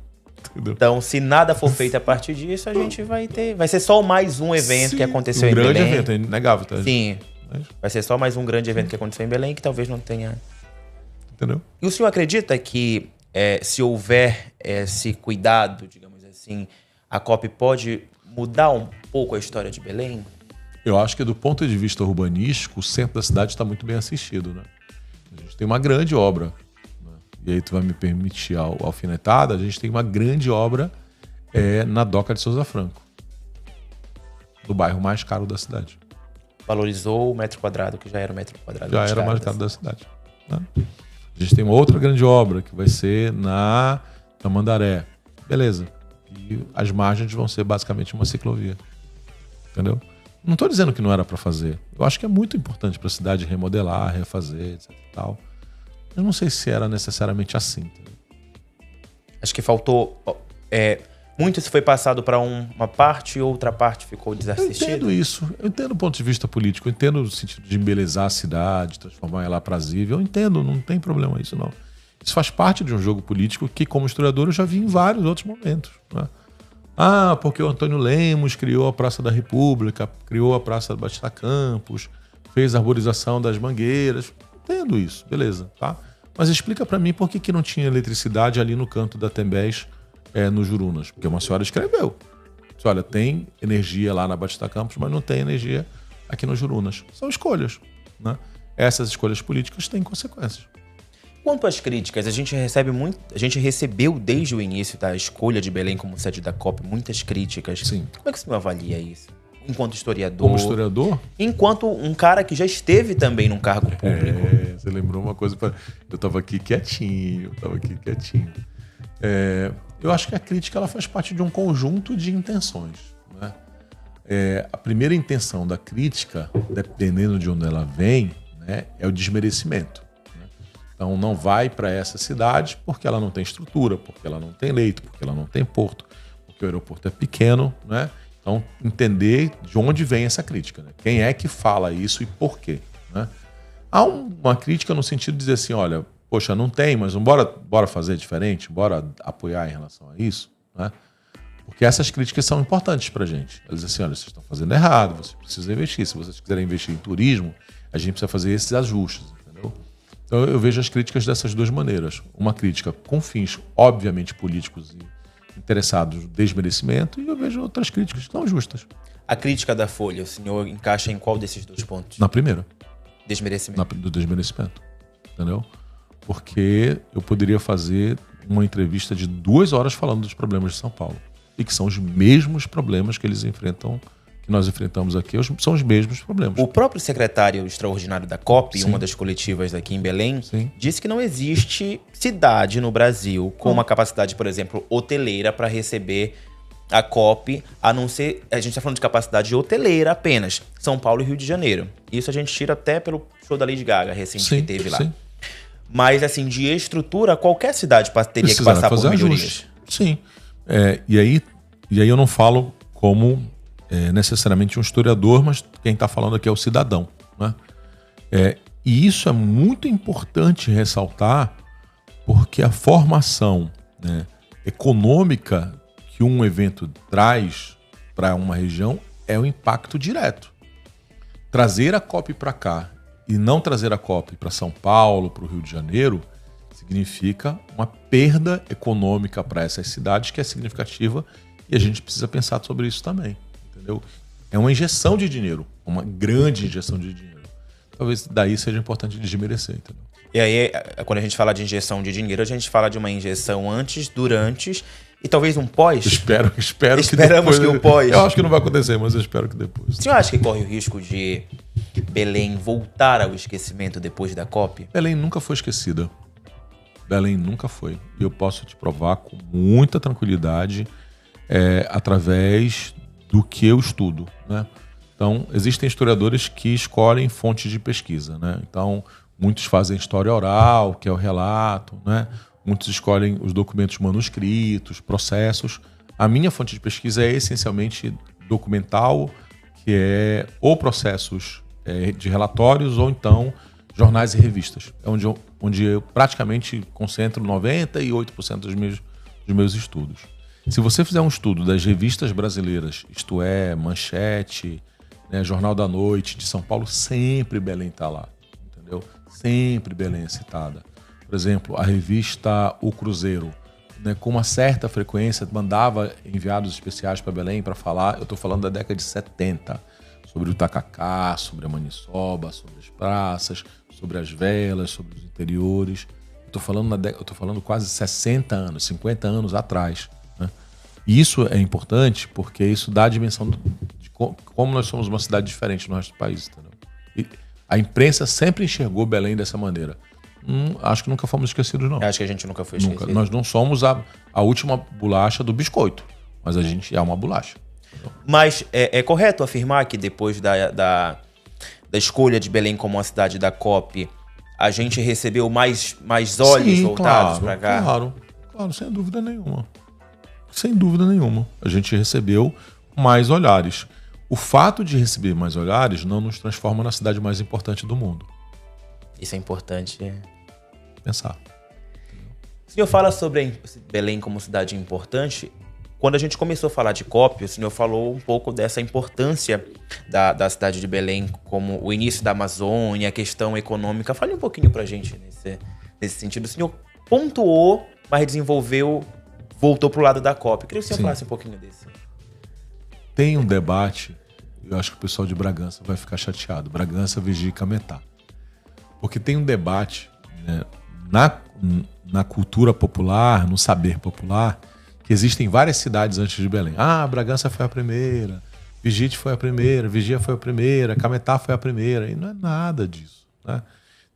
[SPEAKER 2] Entendeu?
[SPEAKER 1] Então, se nada for feito a partir disso, a gente vai ser só mais um evento que aconteceu em Belém. Um
[SPEAKER 2] grande evento, é inegável. Tá?
[SPEAKER 1] Sim, vai ser só mais um grande evento que aconteceu em Belém, que talvez não tenha...
[SPEAKER 2] Entendeu?
[SPEAKER 1] E o senhor acredita que se houver esse cuidado, digamos assim, a COP pode mudar um pouco a história de Belém?
[SPEAKER 2] Eu acho que do ponto de vista urbanístico, o centro da cidade está muito bem assistido, né? A gente tem uma grande obra, né? E aí tu vai me permitir a alfinetada, a gente tem uma grande obra na Doca de Souza Franco, do bairro mais caro da cidade.
[SPEAKER 1] Valorizou o metro quadrado, que já era o metro quadrado.
[SPEAKER 2] Já era o mais caro da cidade. Né? A gente tem uma outra grande obra, que vai ser na Tamandaré. Beleza. E as margens vão ser basicamente uma ciclovia. Entendeu? Não estou dizendo que não era para fazer. Eu acho que é muito importante para a cidade remodelar, refazer, etc e tal. Eu não sei se era necessariamente assim. Entendeu?
[SPEAKER 1] Acho que faltou... muito se foi passado para uma parte e outra parte ficou desassistida.
[SPEAKER 2] Eu entendo isso. Eu entendo do ponto de vista político. Eu entendo no sentido de embelezar a cidade, transformar ela aprazível. Eu entendo, não tem problema isso não. Isso faz parte de um jogo político que, como historiador, eu já vi em vários outros momentos. Né? Porque o Antônio Lemos criou a Praça da República, criou a Praça do Batista Campos, fez a arborização das mangueiras. Entendo isso, beleza, tá? Mas explica para mim por que não tinha eletricidade ali no canto da Tembés, no Jurunas. Porque uma senhora escreveu. Disse, olha, tem energia lá na Batista Campos, mas não tem energia aqui no Jurunas. São escolhas, né? Essas escolhas políticas têm consequências.
[SPEAKER 1] Quanto às críticas, a gente recebeu desde o início da escolha de Belém como sede da COP muitas críticas.
[SPEAKER 2] Sim.
[SPEAKER 1] Como é que você avalia isso? Enquanto historiador.
[SPEAKER 2] Como historiador?
[SPEAKER 1] Enquanto um cara que já esteve também num cargo público.
[SPEAKER 2] Você lembrou uma coisa. Eu estava aqui quietinho. Eu acho que a crítica ela faz parte de um conjunto de intenções. Né? A primeira intenção da crítica, dependendo de onde ela vem, né, é o desmerecimento. Então não vai para essa cidade porque ela não tem estrutura, porque ela não tem leito, porque ela não tem porto, porque o aeroporto é pequeno, né? Então entender de onde vem essa crítica, né? Quem é que fala isso e por quê, né? Há uma crítica no sentido de dizer assim, olha, poxa, não tem, mas bora fazer diferente, bora apoiar em relação a isso, né? Porque essas críticas são importantes para a gente. Elas dizem assim, olha, vocês estão fazendo errado, vocês precisam investir. Se vocês quiserem investir em turismo, a gente precisa fazer esses ajustes, entendeu? Então eu vejo as críticas dessas duas maneiras. Uma crítica com fins, obviamente, políticos e interessados no desmerecimento, e eu vejo outras críticas que são justas.
[SPEAKER 1] A crítica da Folha, o senhor encaixa em qual desses dois pontos?
[SPEAKER 2] Na primeira.
[SPEAKER 1] Desmerecimento.
[SPEAKER 2] Do desmerecimento. Entendeu? Porque eu poderia fazer uma entrevista de 2 horas falando dos problemas de São Paulo. E que são os mesmos problemas que eles enfrentam, que nós enfrentamos aqui, são os mesmos problemas.
[SPEAKER 1] O próprio secretário extraordinário da COP,
[SPEAKER 2] Sim.
[SPEAKER 1] uma das coletivas aqui em Belém,
[SPEAKER 2] Sim.
[SPEAKER 1] disse que não existe cidade no Brasil com uma capacidade, por exemplo, hoteleira para receber a COP, a não ser... A gente está falando de capacidade hoteleira apenas. São Paulo e Rio de Janeiro. Isso a gente tira até pelo show da Lady Gaga recente que teve lá.
[SPEAKER 2] Sim.
[SPEAKER 1] Mas, assim, de estrutura, qualquer cidade teria que passar por melhorias.
[SPEAKER 2] Sim. E aí eu não falo como necessariamente um historiador, mas quem está falando aqui é o cidadão. Né? E isso é muito importante ressaltar, porque a formação, né, econômica que um evento traz para uma região é o impacto direto. Trazer a COP para cá e não trazer a COP para São Paulo, para o Rio de Janeiro, significa uma perda econômica para essas cidades que é significativa, e a gente precisa pensar sobre isso também, entendeu? É uma injeção de dinheiro, uma grande injeção de dinheiro. Talvez daí seja importante desmerecer, entendeu?
[SPEAKER 1] E aí, quando a gente fala de injeção de dinheiro, a gente fala de uma injeção antes, durante e talvez um pós.
[SPEAKER 2] Esperamos
[SPEAKER 1] que depois...
[SPEAKER 2] o pós. Eu acho que não vai acontecer, mas eu espero que depois.
[SPEAKER 1] O senhor acha que corre o risco de Belém voltar ao esquecimento depois da COP?
[SPEAKER 2] Belém nunca foi esquecida. Belém nunca foi. E eu posso te provar com muita tranquilidade através do que eu estudo, né? Então, existem historiadores que escolhem fontes de pesquisa, né? Então, muitos fazem história oral, que é o relato, né? Muitos escolhem os documentos manuscritos, processos. A minha fonte de pesquisa é essencialmente documental, que é ou processos de relatórios ou então jornais e revistas. É onde eu praticamente concentro 98% dos meus estudos. Se você fizer um estudo das revistas brasileiras, isto é, Manchete, né, Jornal da Noite, de São Paulo, sempre Belém está lá, entendeu? Sempre Belém é citada. Por exemplo, a revista O Cruzeiro, né, com uma certa frequência, mandava enviados especiais para Belém para falar, eu estou falando da década de 70, sobre o tacacá, sobre a maniçoba, sobre as praças, sobre as velas, sobre os interiores. Eu estou falando quase 60 anos, 50 anos atrás, né? E isso é importante porque isso dá a dimensão de como nós somos uma cidade diferente no resto do país, entendeu? E a imprensa sempre enxergou Belém dessa maneira. Acho que nunca fomos esquecidos, não.
[SPEAKER 1] Acho que a gente nunca foi esquecido.
[SPEAKER 2] Nós não somos a última bolacha do biscoito, mas a gente é uma bolacha.
[SPEAKER 1] Mas é correto afirmar que depois da escolha de Belém como uma cidade da COP, a gente recebeu mais olhos voltados para cá?
[SPEAKER 2] Claro, sem dúvida nenhuma. Sem dúvida nenhuma. A gente recebeu mais olhares. O fato de receber mais olhares não nos transforma na cidade mais importante do mundo.
[SPEAKER 1] Isso é importante.
[SPEAKER 2] Pensar.
[SPEAKER 1] O senhor fala sobre Belém como cidade importante. Quando a gente começou a falar de COP, o senhor falou um pouco dessa importância da cidade de Belém como o início da Amazônia, a questão econômica. Fale um pouquinho pra gente nesse sentido. O senhor pontuou, mas desenvolveu, voltou pro lado da COP. Eu queria que o senhor falasse um pouquinho desse.
[SPEAKER 2] Tem um debate, eu acho que o pessoal de Bragança vai ficar chateado. Bragança, Vigia e Cametá. Porque tem um debate, né, na cultura popular, no saber popular, que existem várias cidades antes de Belém. Bragança foi a primeira, Vigite foi a primeira, Vigia foi a primeira, Cametá foi a primeira. E não é nada disso, né?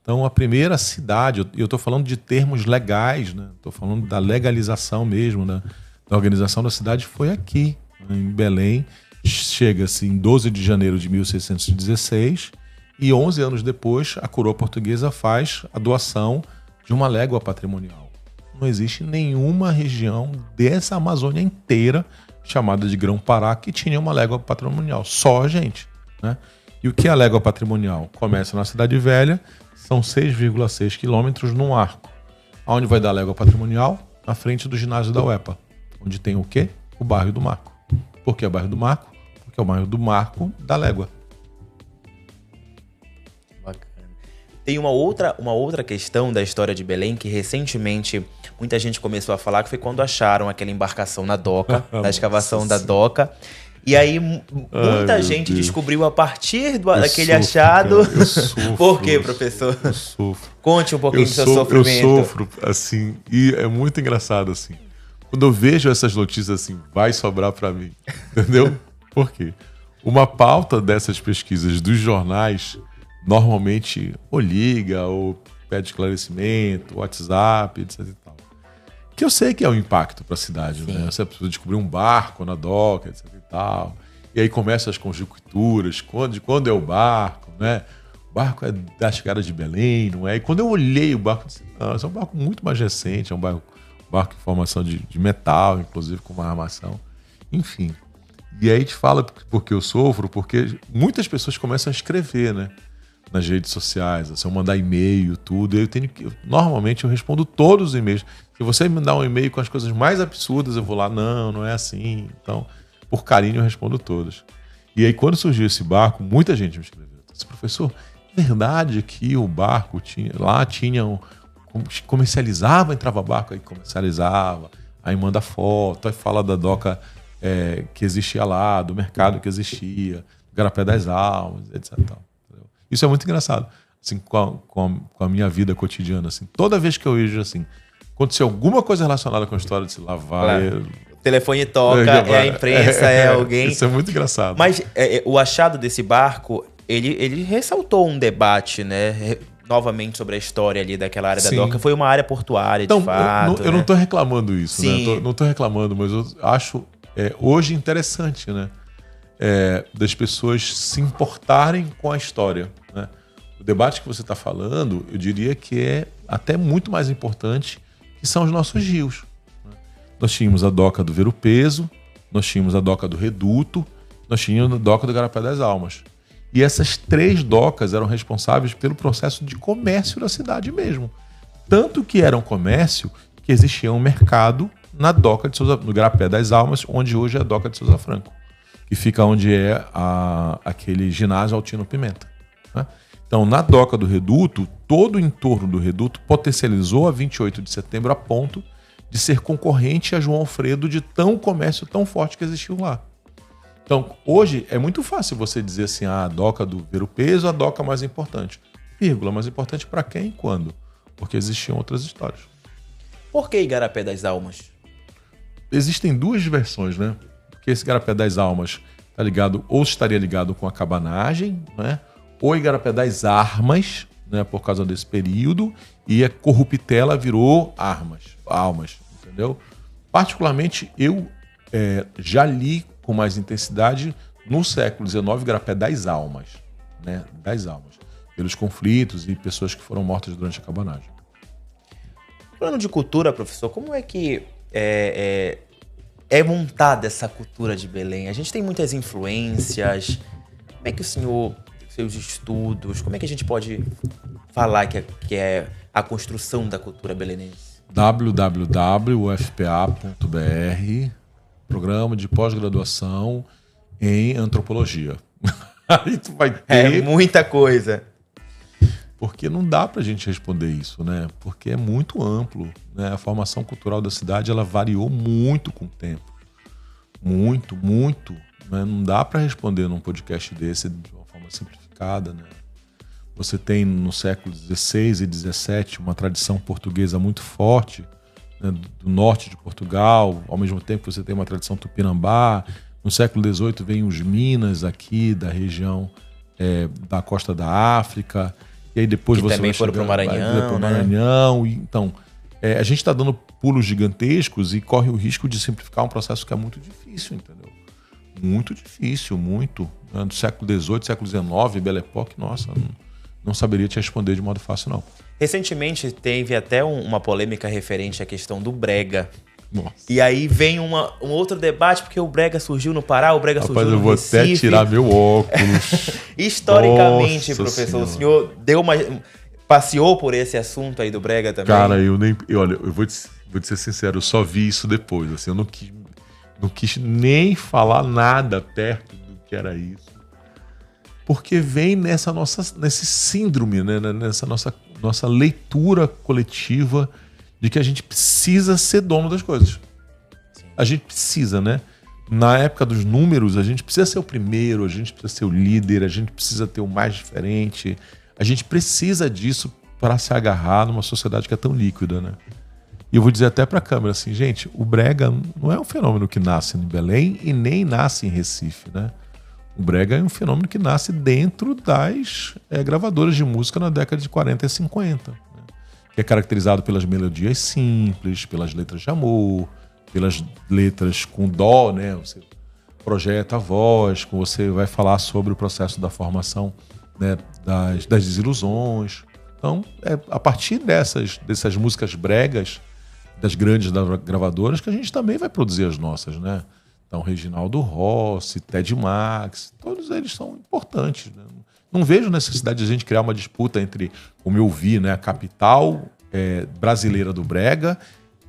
[SPEAKER 2] Então, a primeira cidade, eu estou falando de termos legais, né? Estou falando da legalização mesmo, né? Da organização da cidade, foi aqui, em Belém. Chega-se em 12 de janeiro de 1616 e 11 anos depois, a coroa portuguesa faz a doação de uma légua patrimonial. Não existe nenhuma região dessa Amazônia inteira, chamada de Grão-Pará, que tinha uma légua patrimonial. Só a gente, né? E o que é a légua patrimonial? Começa na Cidade Velha, são 6,6 quilômetros num arco. Aonde vai dar a légua patrimonial? Na frente do ginásio da UEPA, onde tem o quê? O bairro do Marco. Por que o bairro do Marco? Porque é o bairro do Marco da Légua.
[SPEAKER 1] Bacana. Tem uma outra questão da história de Belém que recentemente muita gente começou a falar, que foi quando acharam aquela embarcação na doca, da escavação da doca. E aí muita gente descobriu a partir daquele achado.
[SPEAKER 2] Eu sofro.
[SPEAKER 1] Por quê, professor?
[SPEAKER 2] Eu sofro.
[SPEAKER 1] Conte um pouquinho do seu sofrimento.
[SPEAKER 2] Eu sofro, assim, e é muito engraçado, assim. Quando eu vejo essas notícias assim, vai sobrar para mim, entendeu? Por quê? Uma pauta dessas pesquisas dos jornais, normalmente ou liga, ou pede esclarecimento, WhatsApp, etc e tal. Que eu sei que é um impacto para a cidade, né? Você precisa descobrir um barco na doca, etc e tal. E aí começam as conjecturas, quando é o barco, né? O barco é da chegada de Belém, não é? E quando eu olhei o barco, eu disse, não, esse é um barco muito mais recente, é um barco em formação de metal, inclusive com uma armação. Enfim. E aí te fala porque eu sofro, porque muitas pessoas começam a escrever, né? Nas redes sociais, se eu mandar e-mail, tudo, normalmente eu respondo todos os e-mails. Se você me dá um e-mail com as coisas mais absurdas, eu vou lá, não é assim. Então, por carinho, eu respondo todos. E aí, quando surgiu esse barco, muita gente me escreveu. Eu disse, professor, é verdade que o barco comercializava, entrava barco, aí comercializava, aí manda foto, aí fala da doca que existia lá, do mercado que existia, do Garapé das Almas, etc. Isso é muito engraçado, assim, com a minha vida cotidiana. Assim. Toda vez que eu vejo assim, acontecer alguma coisa relacionada com a história, de lá vai...
[SPEAKER 1] Claro. O telefone toca, é a imprensa, é alguém...
[SPEAKER 2] Isso é muito engraçado.
[SPEAKER 1] Mas o achado desse barco ele ressaltou um debate, né? Novamente sobre a história ali daquela área
[SPEAKER 2] Sim.
[SPEAKER 1] da Doca. Foi uma área portuária, de fato.
[SPEAKER 2] Eu não estou reclamando isso,
[SPEAKER 1] Sim.
[SPEAKER 2] né? Não estou reclamando, mas eu acho hoje interessante, né? Das pessoas se importarem com a história, né? O debate que você está falando, eu diria que é até muito mais importante, que são os nossos rios. Né? Nós tínhamos a Doca do Ver-o-Peso, nós tínhamos a Doca do Reduto, nós tínhamos a Doca do Igarapé das Almas. E essas 3 docas eram responsáveis pelo processo de comércio da cidade mesmo. Tanto que era um comércio que existia um mercado na Doca de Sousa, no Igarapé das Almas, onde hoje é a Doca de Sousa Franco, que fica onde é aquele ginásio Altino Pimenta. Né? Então, na Doca do Reduto, todo o entorno do Reduto potencializou a 28 de setembro a ponto de ser concorrente a João Alfredo de tão comércio tão forte que existiu lá. Então, hoje é muito fácil você dizer assim, a Doca do Ver-o-Peso, a Doca mais importante. Vírgula, mais importante para quem e quando? Porque existiam outras histórias.
[SPEAKER 1] Por que Igarapé das Almas?
[SPEAKER 2] Existem 2 versões, né? Porque esse Igarapé das Almas tá ligado, ou estaria ligado com a cabanagem, né? Ou Igarapé das Armas, né? Por causa desse período, e a corruptela virou almas, entendeu? Particularmente, eu já li com mais intensidade no século XIX, Igarapé das Almas, né? Das Almas, pelos conflitos e pessoas que foram mortas durante a cabanagem.
[SPEAKER 1] Falando de cultura, professor, como é que é montada essa cultura de Belém? A gente tem muitas influências. Como é que o senhor, seus estudos, como é que a gente pode falar que é a construção da cultura belenense?
[SPEAKER 2] www.ufpa.br, programa de pós-graduação em antropologia. Aí tu vai ter...
[SPEAKER 1] É muita coisa.
[SPEAKER 2] Porque não dá pra gente responder isso, né? Porque é muito amplo, né? A formação cultural da cidade, ela variou muito com o tempo. Muito, muito. Né? Não dá pra responder num podcast desse de uma forma simplificada, né? Você tem no século XVI e XVII uma tradição portuguesa muito forte, né? Do norte de Portugal, ao mesmo tempo que você tem uma tradição tupinambá. No século XVIII vem os Minas aqui da região da costa da África. E aí depois
[SPEAKER 1] que
[SPEAKER 2] você
[SPEAKER 1] também foram para o Maranhão,
[SPEAKER 2] Maranhão. Então, a gente está dando pulos gigantescos e corre o risco de simplificar um processo que é muito difícil, entendeu? Muito difícil, muito. Né? Do século XVIII, século XIX, Belle Époque, nossa, não saberia te responder de modo fácil, não.
[SPEAKER 1] Recentemente teve até uma polêmica referente à questão do brega.
[SPEAKER 2] Nossa.
[SPEAKER 1] E aí vem um outro debate, porque o brega surgiu no Pará, o brega surgiu no Recife.
[SPEAKER 2] Eu vou até tirar meu óculos.
[SPEAKER 1] Historicamente,
[SPEAKER 2] Nossa
[SPEAKER 1] professor,
[SPEAKER 2] senhora.
[SPEAKER 1] o senhor passeou por esse assunto aí do brega também?
[SPEAKER 2] Cara, olha, eu vou te ser sincero, eu só vi isso depois. Assim, eu não quis nem falar nada perto do que era isso. Porque vem nesse síndrome, né? Nessa nossa leitura coletiva de que a gente precisa ser dono das coisas. Sim. A gente precisa, né? Na época dos números, a gente precisa ser o primeiro, a gente precisa ser o líder, a gente precisa ter o mais diferente. A gente precisa disso para se agarrar numa sociedade que é tão líquida, né? E eu vou dizer até para a câmera assim, gente, o brega não é um fenômeno que nasce em Belém e nem nasce em Recife, né? O brega é um fenômeno que nasce dentro das gravadoras de música na década de 40 e 50. Que é caracterizado pelas melodias simples, pelas letras de amor, pelas letras com dó, né? Você projeta a voz, você vai falar sobre o processo da formação, né? das desilusões. Então, a partir dessas músicas bregas, das grandes gravadoras, que a gente também vai produzir as nossas, né? Então, Reginaldo Rossi, Ted Max, todos eles são importantes, né? Não vejo necessidade de a gente criar uma disputa entre, como eu vi, né, a capital brasileira do brega,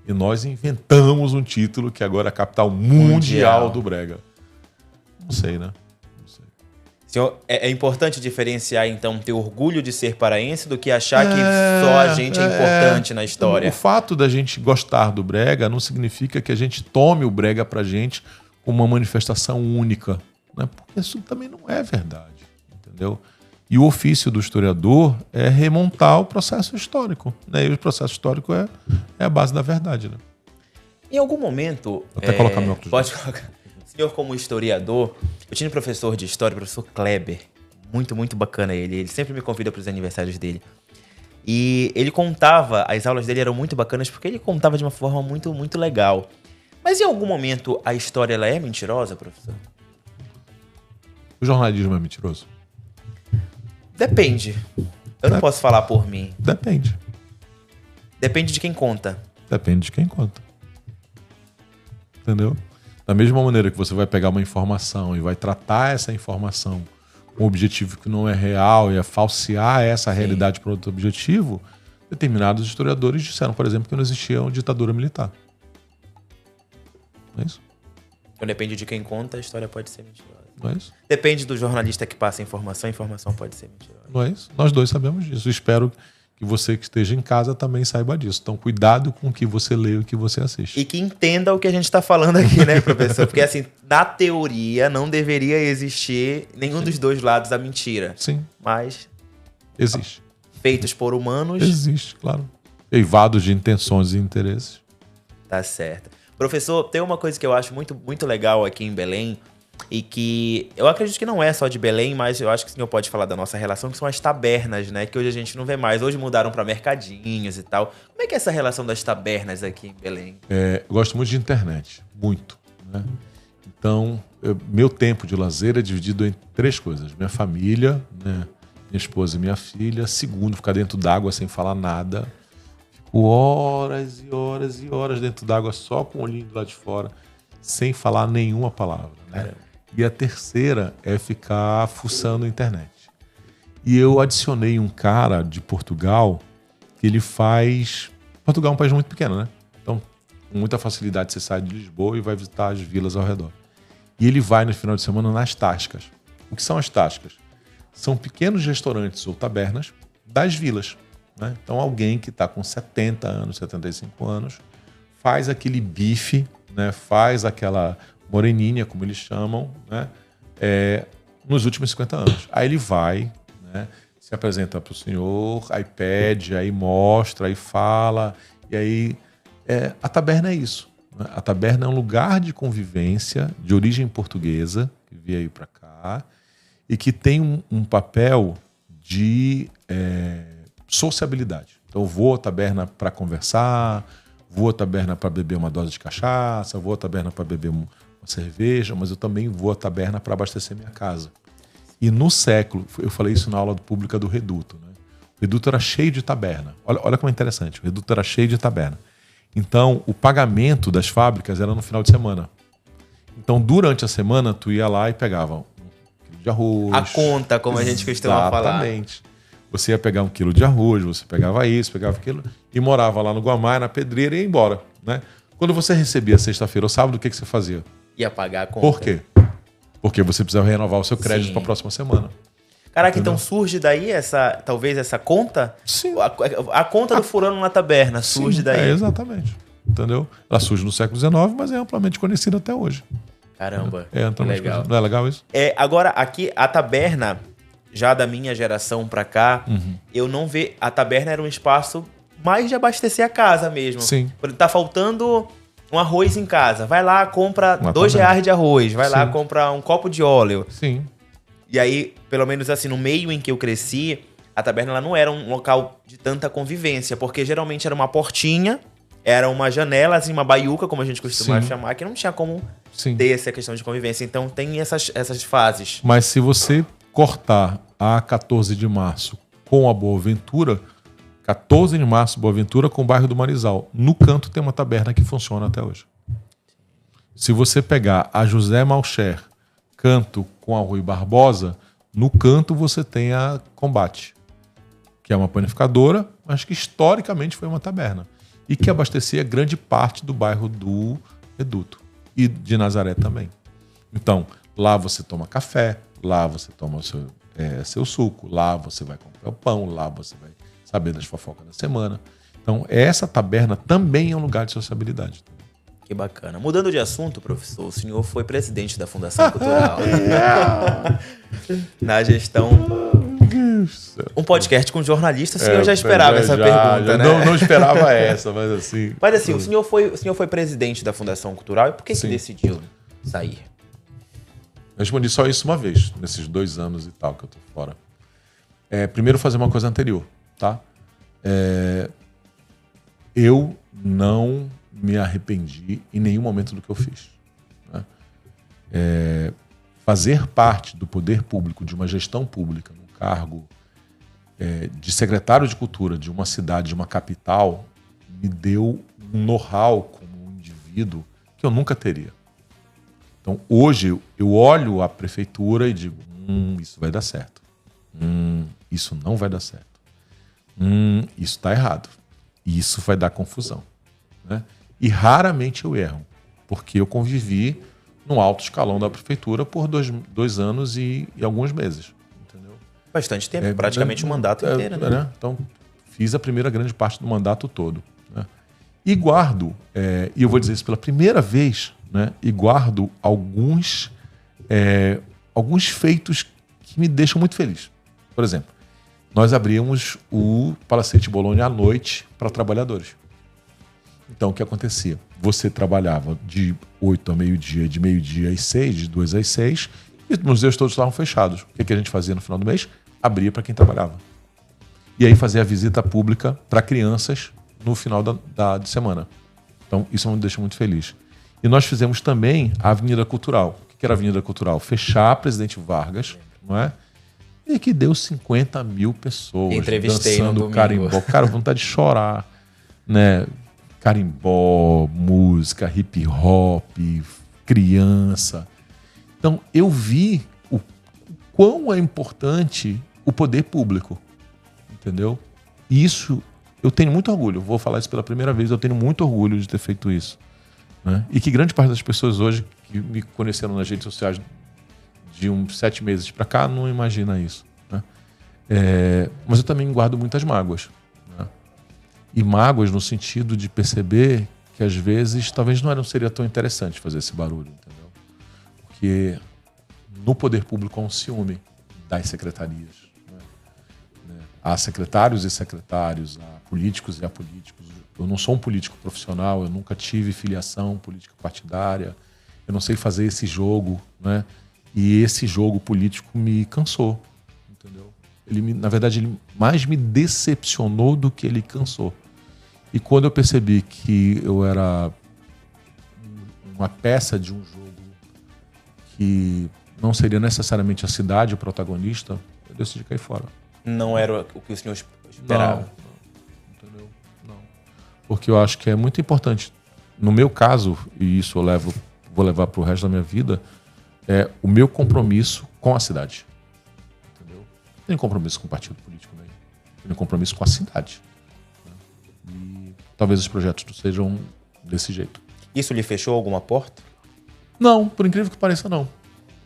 [SPEAKER 2] e nós inventamos um título que agora é a capital mundial do brega. Não sei, né? Não sei.
[SPEAKER 1] Senhor, é importante diferenciar, então, ter orgulho de ser paraense do que achar que só a gente é importante na história.
[SPEAKER 2] O fato da gente gostar do brega não significa que a gente tome o brega pra gente como uma manifestação única, né? Porque isso também não é verdade, entendeu? E o ofício do historiador é remontar o processo histórico, né? E o processo histórico é a base da verdade, né?
[SPEAKER 1] Em algum momento...
[SPEAKER 2] Vou até colocar meu óculos.
[SPEAKER 1] Pode colocar. O senhor, como historiador, eu tinha um professor de história, o professor Kleber, Muito, muito bacana ele. Ele sempre me convida para os aniversários dele. E ele contava, as aulas dele eram muito bacanas porque ele contava de uma forma muito, muito legal. Mas em algum momento a história ela é mentirosa, professor?
[SPEAKER 2] O jornalismo é mentiroso?
[SPEAKER 1] Depende. Eu não posso falar por mim.
[SPEAKER 2] Depende.
[SPEAKER 1] Depende de quem conta.
[SPEAKER 2] Depende de quem conta. Entendeu? Da mesma maneira que você vai pegar uma informação e vai tratar essa informação com um objetivo que não é real e é falsear essa realidade para outro objetivo, determinados historiadores disseram, por exemplo, que não existia uma ditadura militar. Não é isso?
[SPEAKER 1] Então depende de quem conta, a história pode ser mentirosa.
[SPEAKER 2] Não é isso?
[SPEAKER 1] Depende do jornalista que passa a informação pode ser mentirosa.
[SPEAKER 2] Não é isso? Nós dois sabemos disso. Espero que você que esteja em casa também saiba disso. Então, cuidado com o que você lê e o que você assiste.
[SPEAKER 1] E que entenda o que a gente está falando aqui, né, professor? Porque, assim, na teoria, não deveria existir nenhum dos dois lados da mentira.
[SPEAKER 2] Sim.
[SPEAKER 1] Mas...
[SPEAKER 2] existe.
[SPEAKER 1] Feitos por humanos...
[SPEAKER 2] existe, claro. Eivados de intenções e interesses.
[SPEAKER 1] Tá certo. Professor, tem uma coisa que eu acho muito, muito legal aqui em Belém e que eu acredito que não é só de Belém, mas eu acho que o senhor pode falar da nossa relação, que são as tabernas, né? Que hoje a gente não vê mais. Hoje mudaram para mercadinhos e tal. Como é que é essa relação das tabernas aqui em Belém?
[SPEAKER 2] Eu gosto muito de internet. Muito. Né? Então, meu tempo de lazer é dividido em 3 coisas. Minha família, né? Minha esposa e minha filha. Segundo, ficar dentro d'água sem falar nada. Fico horas e horas e horas dentro d'água só com o olhinho do lado de fora, sem falar nenhuma palavra. Né? E a terceira é ficar fuçando a internet. E eu adicionei um cara de Portugal que ele faz... Portugal é um país muito pequeno, né? Então, com muita facilidade você sai de Lisboa e vai visitar as vilas ao redor. E ele vai no final de semana nas tascas. O que são as tascas? São pequenos restaurantes ou tabernas das vilas. Né? Então, alguém que está com 70 anos, 75 anos, faz aquele bife, né? Faz aquela moreninha, como eles chamam, né? Nos últimos 50 anos. Aí ele vai, né? Se apresenta para o senhor, aí pede, aí mostra, aí fala. E aí a taberna é isso. Né? A taberna é um lugar de convivência de origem portuguesa, que veio aí para cá, e que tem um papel de sociabilidade. Então eu vou à taberna para conversar, vou à taberna para beber uma dose de cachaça, vou à taberna para beber uma cerveja, mas eu também vou à taberna para abastecer minha casa. E no século, eu falei isso na aula pública do Reduto, né? O Reduto era cheio de taberna. Olha como é interessante, o Reduto era cheio de taberna. Então, o pagamento das fábricas era no final de semana. Então, durante a semana, tu ia lá e pegava 1 quilo de arroz.
[SPEAKER 1] A conta, como a gente costuma falar.
[SPEAKER 2] Exatamente. Você ia pegar 1 quilo de arroz, você pegava isso, pegava aquilo, e morava lá no Guamá, na pedreira, e ia embora. Né? Quando você recebia sexta-feira ou sábado, o que você fazia?
[SPEAKER 1] Ia pagar a conta.
[SPEAKER 2] Por quê? Porque você precisava renovar o seu crédito para a próxima semana.
[SPEAKER 1] Caraca, entendeu? Então surge daí talvez essa conta?
[SPEAKER 2] Sim.
[SPEAKER 1] A conta do furano na taberna surge
[SPEAKER 2] sim,
[SPEAKER 1] daí.
[SPEAKER 2] Exatamente. Entendeu? Ela surge no século XIX, mas é amplamente conhecida até hoje.
[SPEAKER 1] Caramba,
[SPEAKER 2] legal. Não é legal isso?
[SPEAKER 1] Agora, aqui, a taberna, já da minha geração pra cá, eu não vejo... A taberna era um espaço mais de abastecer a casa mesmo.
[SPEAKER 2] Sim.
[SPEAKER 1] Tá faltando um arroz em casa. Vai lá, compra R$2 de arroz. Vai lá, compra um copo de óleo.
[SPEAKER 2] Sim.
[SPEAKER 1] E aí, pelo menos assim, no meio em que eu cresci, a taberna ela não era um local de tanta convivência, porque geralmente era uma portinha, era uma janela, assim, uma baiuca, como a gente costuma chamar, que não tinha como ter essa questão de convivência. Então tem essas fases.
[SPEAKER 2] Mas se você cortar a 14 de março com a Boa Ventura, 14 de março, Boa Ventura com o bairro do Marizal, no canto tem uma taberna que funciona até hoje. Se você pegar a José Malcher, canto com a Rui Barbosa, no canto você tem a Combate, que é uma panificadora, mas que historicamente foi uma taberna. E que abastecia grande parte do bairro do Reduto. E de Nazaré também. Então, lá você toma café, lá você toma seu suco, lá você vai comprar o pão, lá você vai saber das fofocas da semana. Então, essa taberna também é um lugar de sociabilidade.
[SPEAKER 1] Que bacana. Mudando de assunto, professor, o senhor foi presidente da Fundação Cultural. Na gestão... Um podcast com jornalista, o senhor já esperava essa pergunta, né?
[SPEAKER 2] Não esperava essa, mas assim...
[SPEAKER 1] Mas assim, o senhor foi presidente da Fundação Cultural e por que decidiu sair?
[SPEAKER 2] respondi só isso uma vez, nesses 2 anos e tal que eu tô fora. Primeiro, fazer uma coisa anterior, tá? Eu não me arrependi em nenhum momento do que eu fiz. Né? Fazer parte do poder público, de uma gestão pública, num cargo de secretário de cultura de uma cidade, de uma capital, me deu um know-how como um indivíduo que eu nunca teria. Então, hoje, eu olho a prefeitura e digo, isso vai dar certo. Isso não vai dar certo. Isso está errado. Isso vai dar confusão. Né? E raramente eu erro, porque eu convivi no alto escalão da prefeitura por 2 anos e alguns meses. Entendeu?
[SPEAKER 1] Bastante tempo, praticamente um mandato inteiro. Né?
[SPEAKER 2] Então, fiz a primeira grande parte do mandato todo. Né? E guardo, e eu vou dizer isso pela primeira vez, né? E guardo alguns feitos que me deixam muito feliz. Por exemplo, nós abrimos o Palacete Bolonha à noite para trabalhadores. Então, o que acontecia? Você trabalhava de 8 a meio-dia, de meio-dia às 6, de 2 às 6, e os museus todos estavam fechados. O que a gente fazia no final do mês? Abria para quem trabalhava. E aí fazia a visita pública para crianças no final de semana. Então, isso me deixa muito feliz. E nós fizemos também a Avenida Cultural. O que era a Avenida Cultural? Fechar a Presidente Vargas, não é? E que deu 50 mil pessoas dançando carimbó. Cara, vontade de chorar, né? Carimbó, música, hip hop, criança. Então, eu vi o quão é importante o poder público, entendeu? E isso, eu tenho muito orgulho. Vou falar isso pela primeira vez, eu tenho muito orgulho de ter feito isso. Né? E que grande parte das pessoas hoje que me conheceram nas redes sociais de uns 7 meses para cá não imagina isso. Né? Mas eu também guardo muitas mágoas. Né? E mágoas no sentido de perceber que às vezes talvez não seria tão interessante fazer esse barulho. Entendeu? Porque no poder público há um ciúme das secretarias. Né? Há secretários e secretários, há políticos e apolíticos. Eu não sou um político profissional, eu nunca tive filiação política partidária, eu não sei fazer esse jogo, né? E esse jogo político me cansou, entendeu? Na verdade, ele mais me decepcionou do que ele cansou. E quando eu percebi que eu era uma peça de um jogo que não seria necessariamente a cidade o protagonista, eu decidi cair fora.
[SPEAKER 1] Não era o que o senhor esperava?
[SPEAKER 2] Não, entendeu? Não. Porque eu acho que é muito importante, no meu caso, e isso eu vou levar para o resto da minha vida, o meu compromisso com a cidade. Entendeu? Não tenho compromisso com o partido político, nem. Tenho compromisso com a cidade. Né? E talvez os projetos não sejam desse jeito.
[SPEAKER 1] Isso lhe fechou alguma porta?
[SPEAKER 2] Não, por incrível que pareça, não.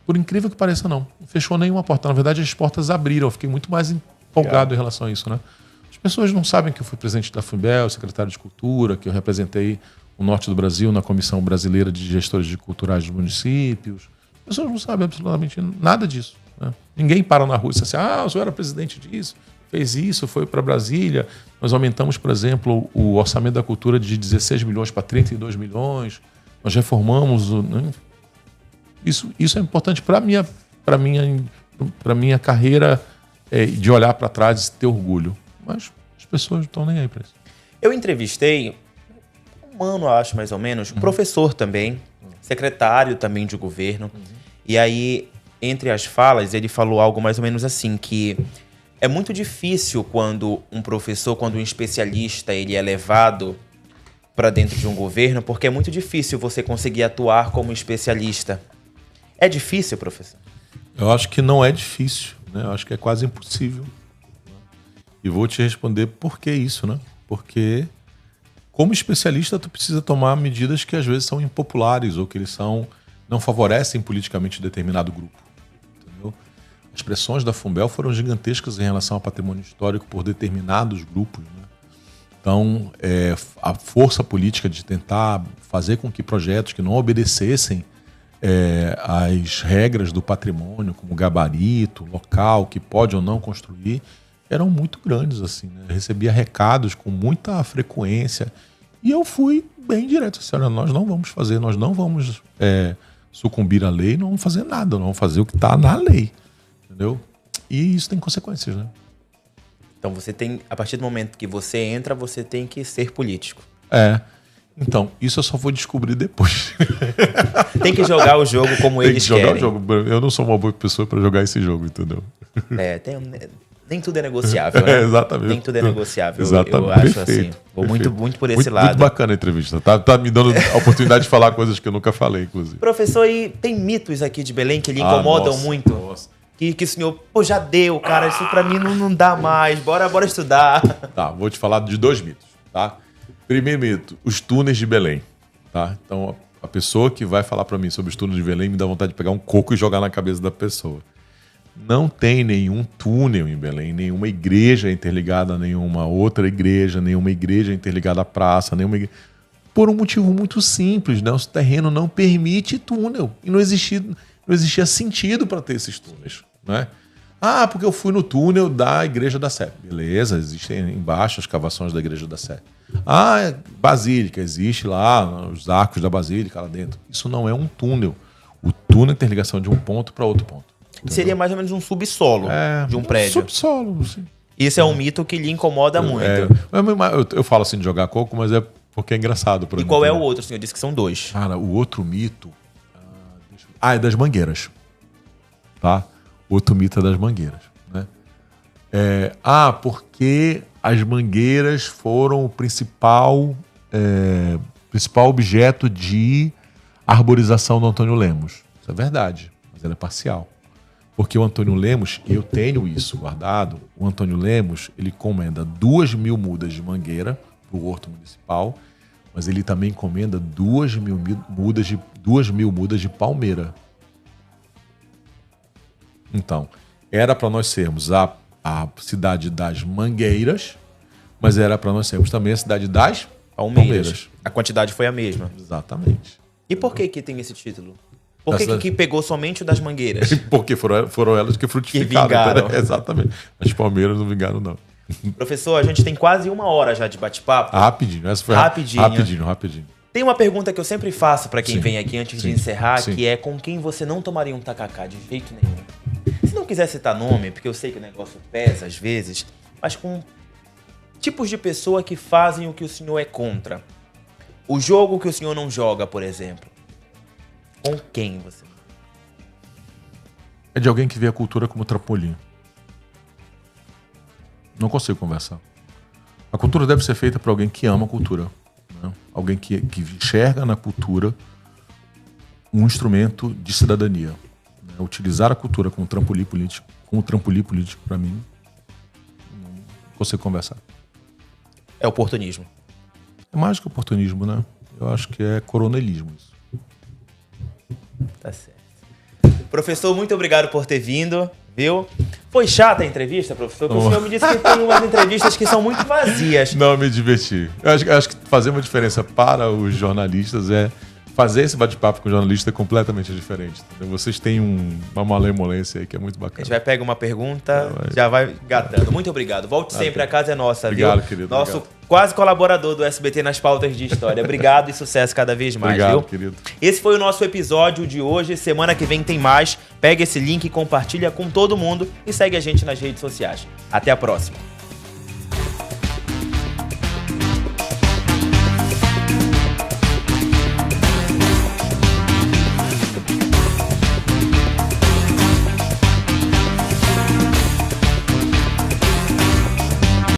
[SPEAKER 2] Por incrível que pareça, não. Não fechou nenhuma porta. Na verdade, as portas abriram. Eu fiquei muito mais empolgado em relação a isso, né? As pessoas não sabem que eu fui presidente da FUNBEL, secretário de Cultura, que eu representei o norte do Brasil na Comissão Brasileira de Gestores de Culturais dos Municípios. As pessoas não sabem absolutamente nada disso. Né? Ninguém para na rua e diz assim, o senhor era presidente disso, fez isso, foi para Brasília. Nós aumentamos, por exemplo, o orçamento da cultura de 16 milhões para 32 milhões. Nós reformamos... Né? Isso é importante para a minha carreira de olhar para trás e ter orgulho. Mas as pessoas não estão nem aí para isso.
[SPEAKER 1] Eu entrevistei, um ano, acho, mais ou menos, professor também, secretário também de governo. E aí, entre as falas, ele falou algo mais ou menos assim, que é muito difícil quando um professor, quando um especialista, ele é levado para dentro de um governo, porque é muito difícil você conseguir atuar como especialista. É difícil, professor?
[SPEAKER 2] Eu acho que não é difícil, né? Eu acho que é quase impossível. E vou te responder por que isso, né? Porque, como especialista, tu precisa tomar medidas que às vezes são impopulares ou que eles não favorecem politicamente determinado grupo. Entendeu? As pressões da FUNBEL foram gigantescas em relação ao patrimônio histórico por determinados grupos, né? Então, a força política de tentar fazer com que projetos que não obedecessem as regras do patrimônio, como gabarito, local, que pode ou não construir, eram muito grandes, assim, né? Eu recebia recados com muita frequência e eu fui bem direto, assim, olha, nós não vamos fazer, nós não vamos sucumbir à lei, não vamos fazer nada, não vamos fazer o que está na lei. Entendeu? E isso tem consequências, né?
[SPEAKER 1] Então você tem, a partir do momento que você entra, você tem que ser político.
[SPEAKER 2] Então, isso eu só vou descobrir depois.
[SPEAKER 1] Tem que jogar o jogo como
[SPEAKER 2] tem
[SPEAKER 1] eles
[SPEAKER 2] que jogar
[SPEAKER 1] querem.
[SPEAKER 2] o jogo. Eu não sou uma boa pessoa para jogar esse jogo, entendeu?
[SPEAKER 1] Nem tudo é negociável, né?
[SPEAKER 2] Exatamente.
[SPEAKER 1] Nem tudo é negociável.
[SPEAKER 2] Exatamente.
[SPEAKER 1] Eu acho
[SPEAKER 2] Perfeito,
[SPEAKER 1] assim. Vou muito por esse
[SPEAKER 2] muito,
[SPEAKER 1] lado.
[SPEAKER 2] Muito bacana a entrevista. Tá me dando a oportunidade de falar coisas que eu nunca falei, inclusive.
[SPEAKER 1] Professor, e tem mitos aqui de Belém que lhe incomodam muito?
[SPEAKER 2] Nossa.
[SPEAKER 1] Que o senhor, já deu, cara, isso pra mim não dá mais, bora estudar.
[SPEAKER 2] Tá, vou te falar de 2 mitos, tá? Primeiro mito, os túneis de Belém, tá? Então, a pessoa que vai falar pra mim sobre os túneis de Belém me dá vontade de pegar um coco e jogar na cabeça da pessoa. Não tem nenhum túnel em Belém, nenhuma igreja interligada a nenhuma outra igreja, nenhuma igreja interligada à praça, por um motivo muito simples, né? O terreno não permite túnel e não existia sentido para ter esses túneis, né? Porque eu fui no túnel da Igreja da Sé. Beleza, existem embaixo as escavações da Igreja da Sé. Basílica, existe lá os arcos da Basílica lá dentro. Isso não é um túnel. O túnel é interligação de um ponto para outro ponto. Entendeu?
[SPEAKER 1] Seria mais ou menos um subsolo de um prédio.
[SPEAKER 2] Subsolo, sim.
[SPEAKER 1] Isso é um mito que lhe incomoda muito.
[SPEAKER 2] Eu falo assim de jogar coco, mas é porque é engraçado pra mim.
[SPEAKER 1] E qual é o outro? O senhor disse que são 2.
[SPEAKER 2] Cara, o outro mito... é das mangueiras. Tá? Outro mito é das mangueiras. Né? Porque as mangueiras foram o principal objeto de arborização do Antônio Lemos. Isso é verdade, mas ela é parcial. Porque o Antônio Lemos, eu tenho isso guardado, o Antônio Lemos, ele encomenda 2.000 mudas de mangueira para o horto municipal, mas ele também encomenda 2.000 mudas de palmeira. Então, era para nós sermos a cidade das mangueiras, mas era para nós sermos também a cidade das palmeiras.
[SPEAKER 1] A quantidade foi a mesma.
[SPEAKER 2] Exatamente.
[SPEAKER 1] E por que tem esse título? Por que pegou somente o das mangueiras?
[SPEAKER 2] Porque foram elas que frutificaram.
[SPEAKER 1] Que vingaram.
[SPEAKER 2] Exatamente. As palmeiras não vingaram, não.
[SPEAKER 1] Professor, a gente tem quase 1 hora já de bate-papo.
[SPEAKER 2] Rapidinho. Essa foi rapidinho.
[SPEAKER 1] Tem uma pergunta que eu sempre faço para quem
[SPEAKER 2] Sim.
[SPEAKER 1] vem aqui antes de encerrar,
[SPEAKER 2] Sim.
[SPEAKER 1] que é com quem você não tomaria um tacacá de jeito nenhum. Se não quiser citar nome, porque eu sei que o negócio pesa às vezes, mas com tipos de pessoa que fazem o que o senhor é contra. O jogo que o senhor não joga, por exemplo. Com quem você?
[SPEAKER 2] É de alguém que vê a cultura como trampolim. Não consigo conversar. A cultura deve ser feita por alguém que ama a cultura. Né? Alguém que enxerga na cultura um instrumento de cidadania. Né? Utilizar a cultura como trampolim político, para mim, não consigo conversar.
[SPEAKER 1] É oportunismo.
[SPEAKER 2] É mais que oportunismo, né? Eu acho que é coronelismo isso.
[SPEAKER 1] Tá certo. Professor, muito obrigado por ter vindo, viu? Foi chata a entrevista, professor? Porque o senhor me disse que tem umas entrevistas que são muito vazias.
[SPEAKER 2] Não, me diverti. Eu acho que fazer uma diferença para os jornalistas é fazer esse bate-papo com o jornalista é completamente diferente. Entendeu? Vocês têm uma malemolência aí que é muito bacana.
[SPEAKER 1] A gente vai pegar uma pergunta, já vai gatando. Muito obrigado. Volte sempre, a casa é nossa,
[SPEAKER 2] obrigado,
[SPEAKER 1] viu?
[SPEAKER 2] Querido,
[SPEAKER 1] Nosso
[SPEAKER 2] obrigado.
[SPEAKER 1] Quase colaborador do SBT nas pautas de história. Obrigado e sucesso cada vez mais,
[SPEAKER 2] obrigado,
[SPEAKER 1] viu?
[SPEAKER 2] Querido.
[SPEAKER 1] Esse foi o nosso episódio de hoje. Semana que vem tem mais. Pega esse link, compartilha com todo mundo e segue a gente nas redes sociais. Até a próxima.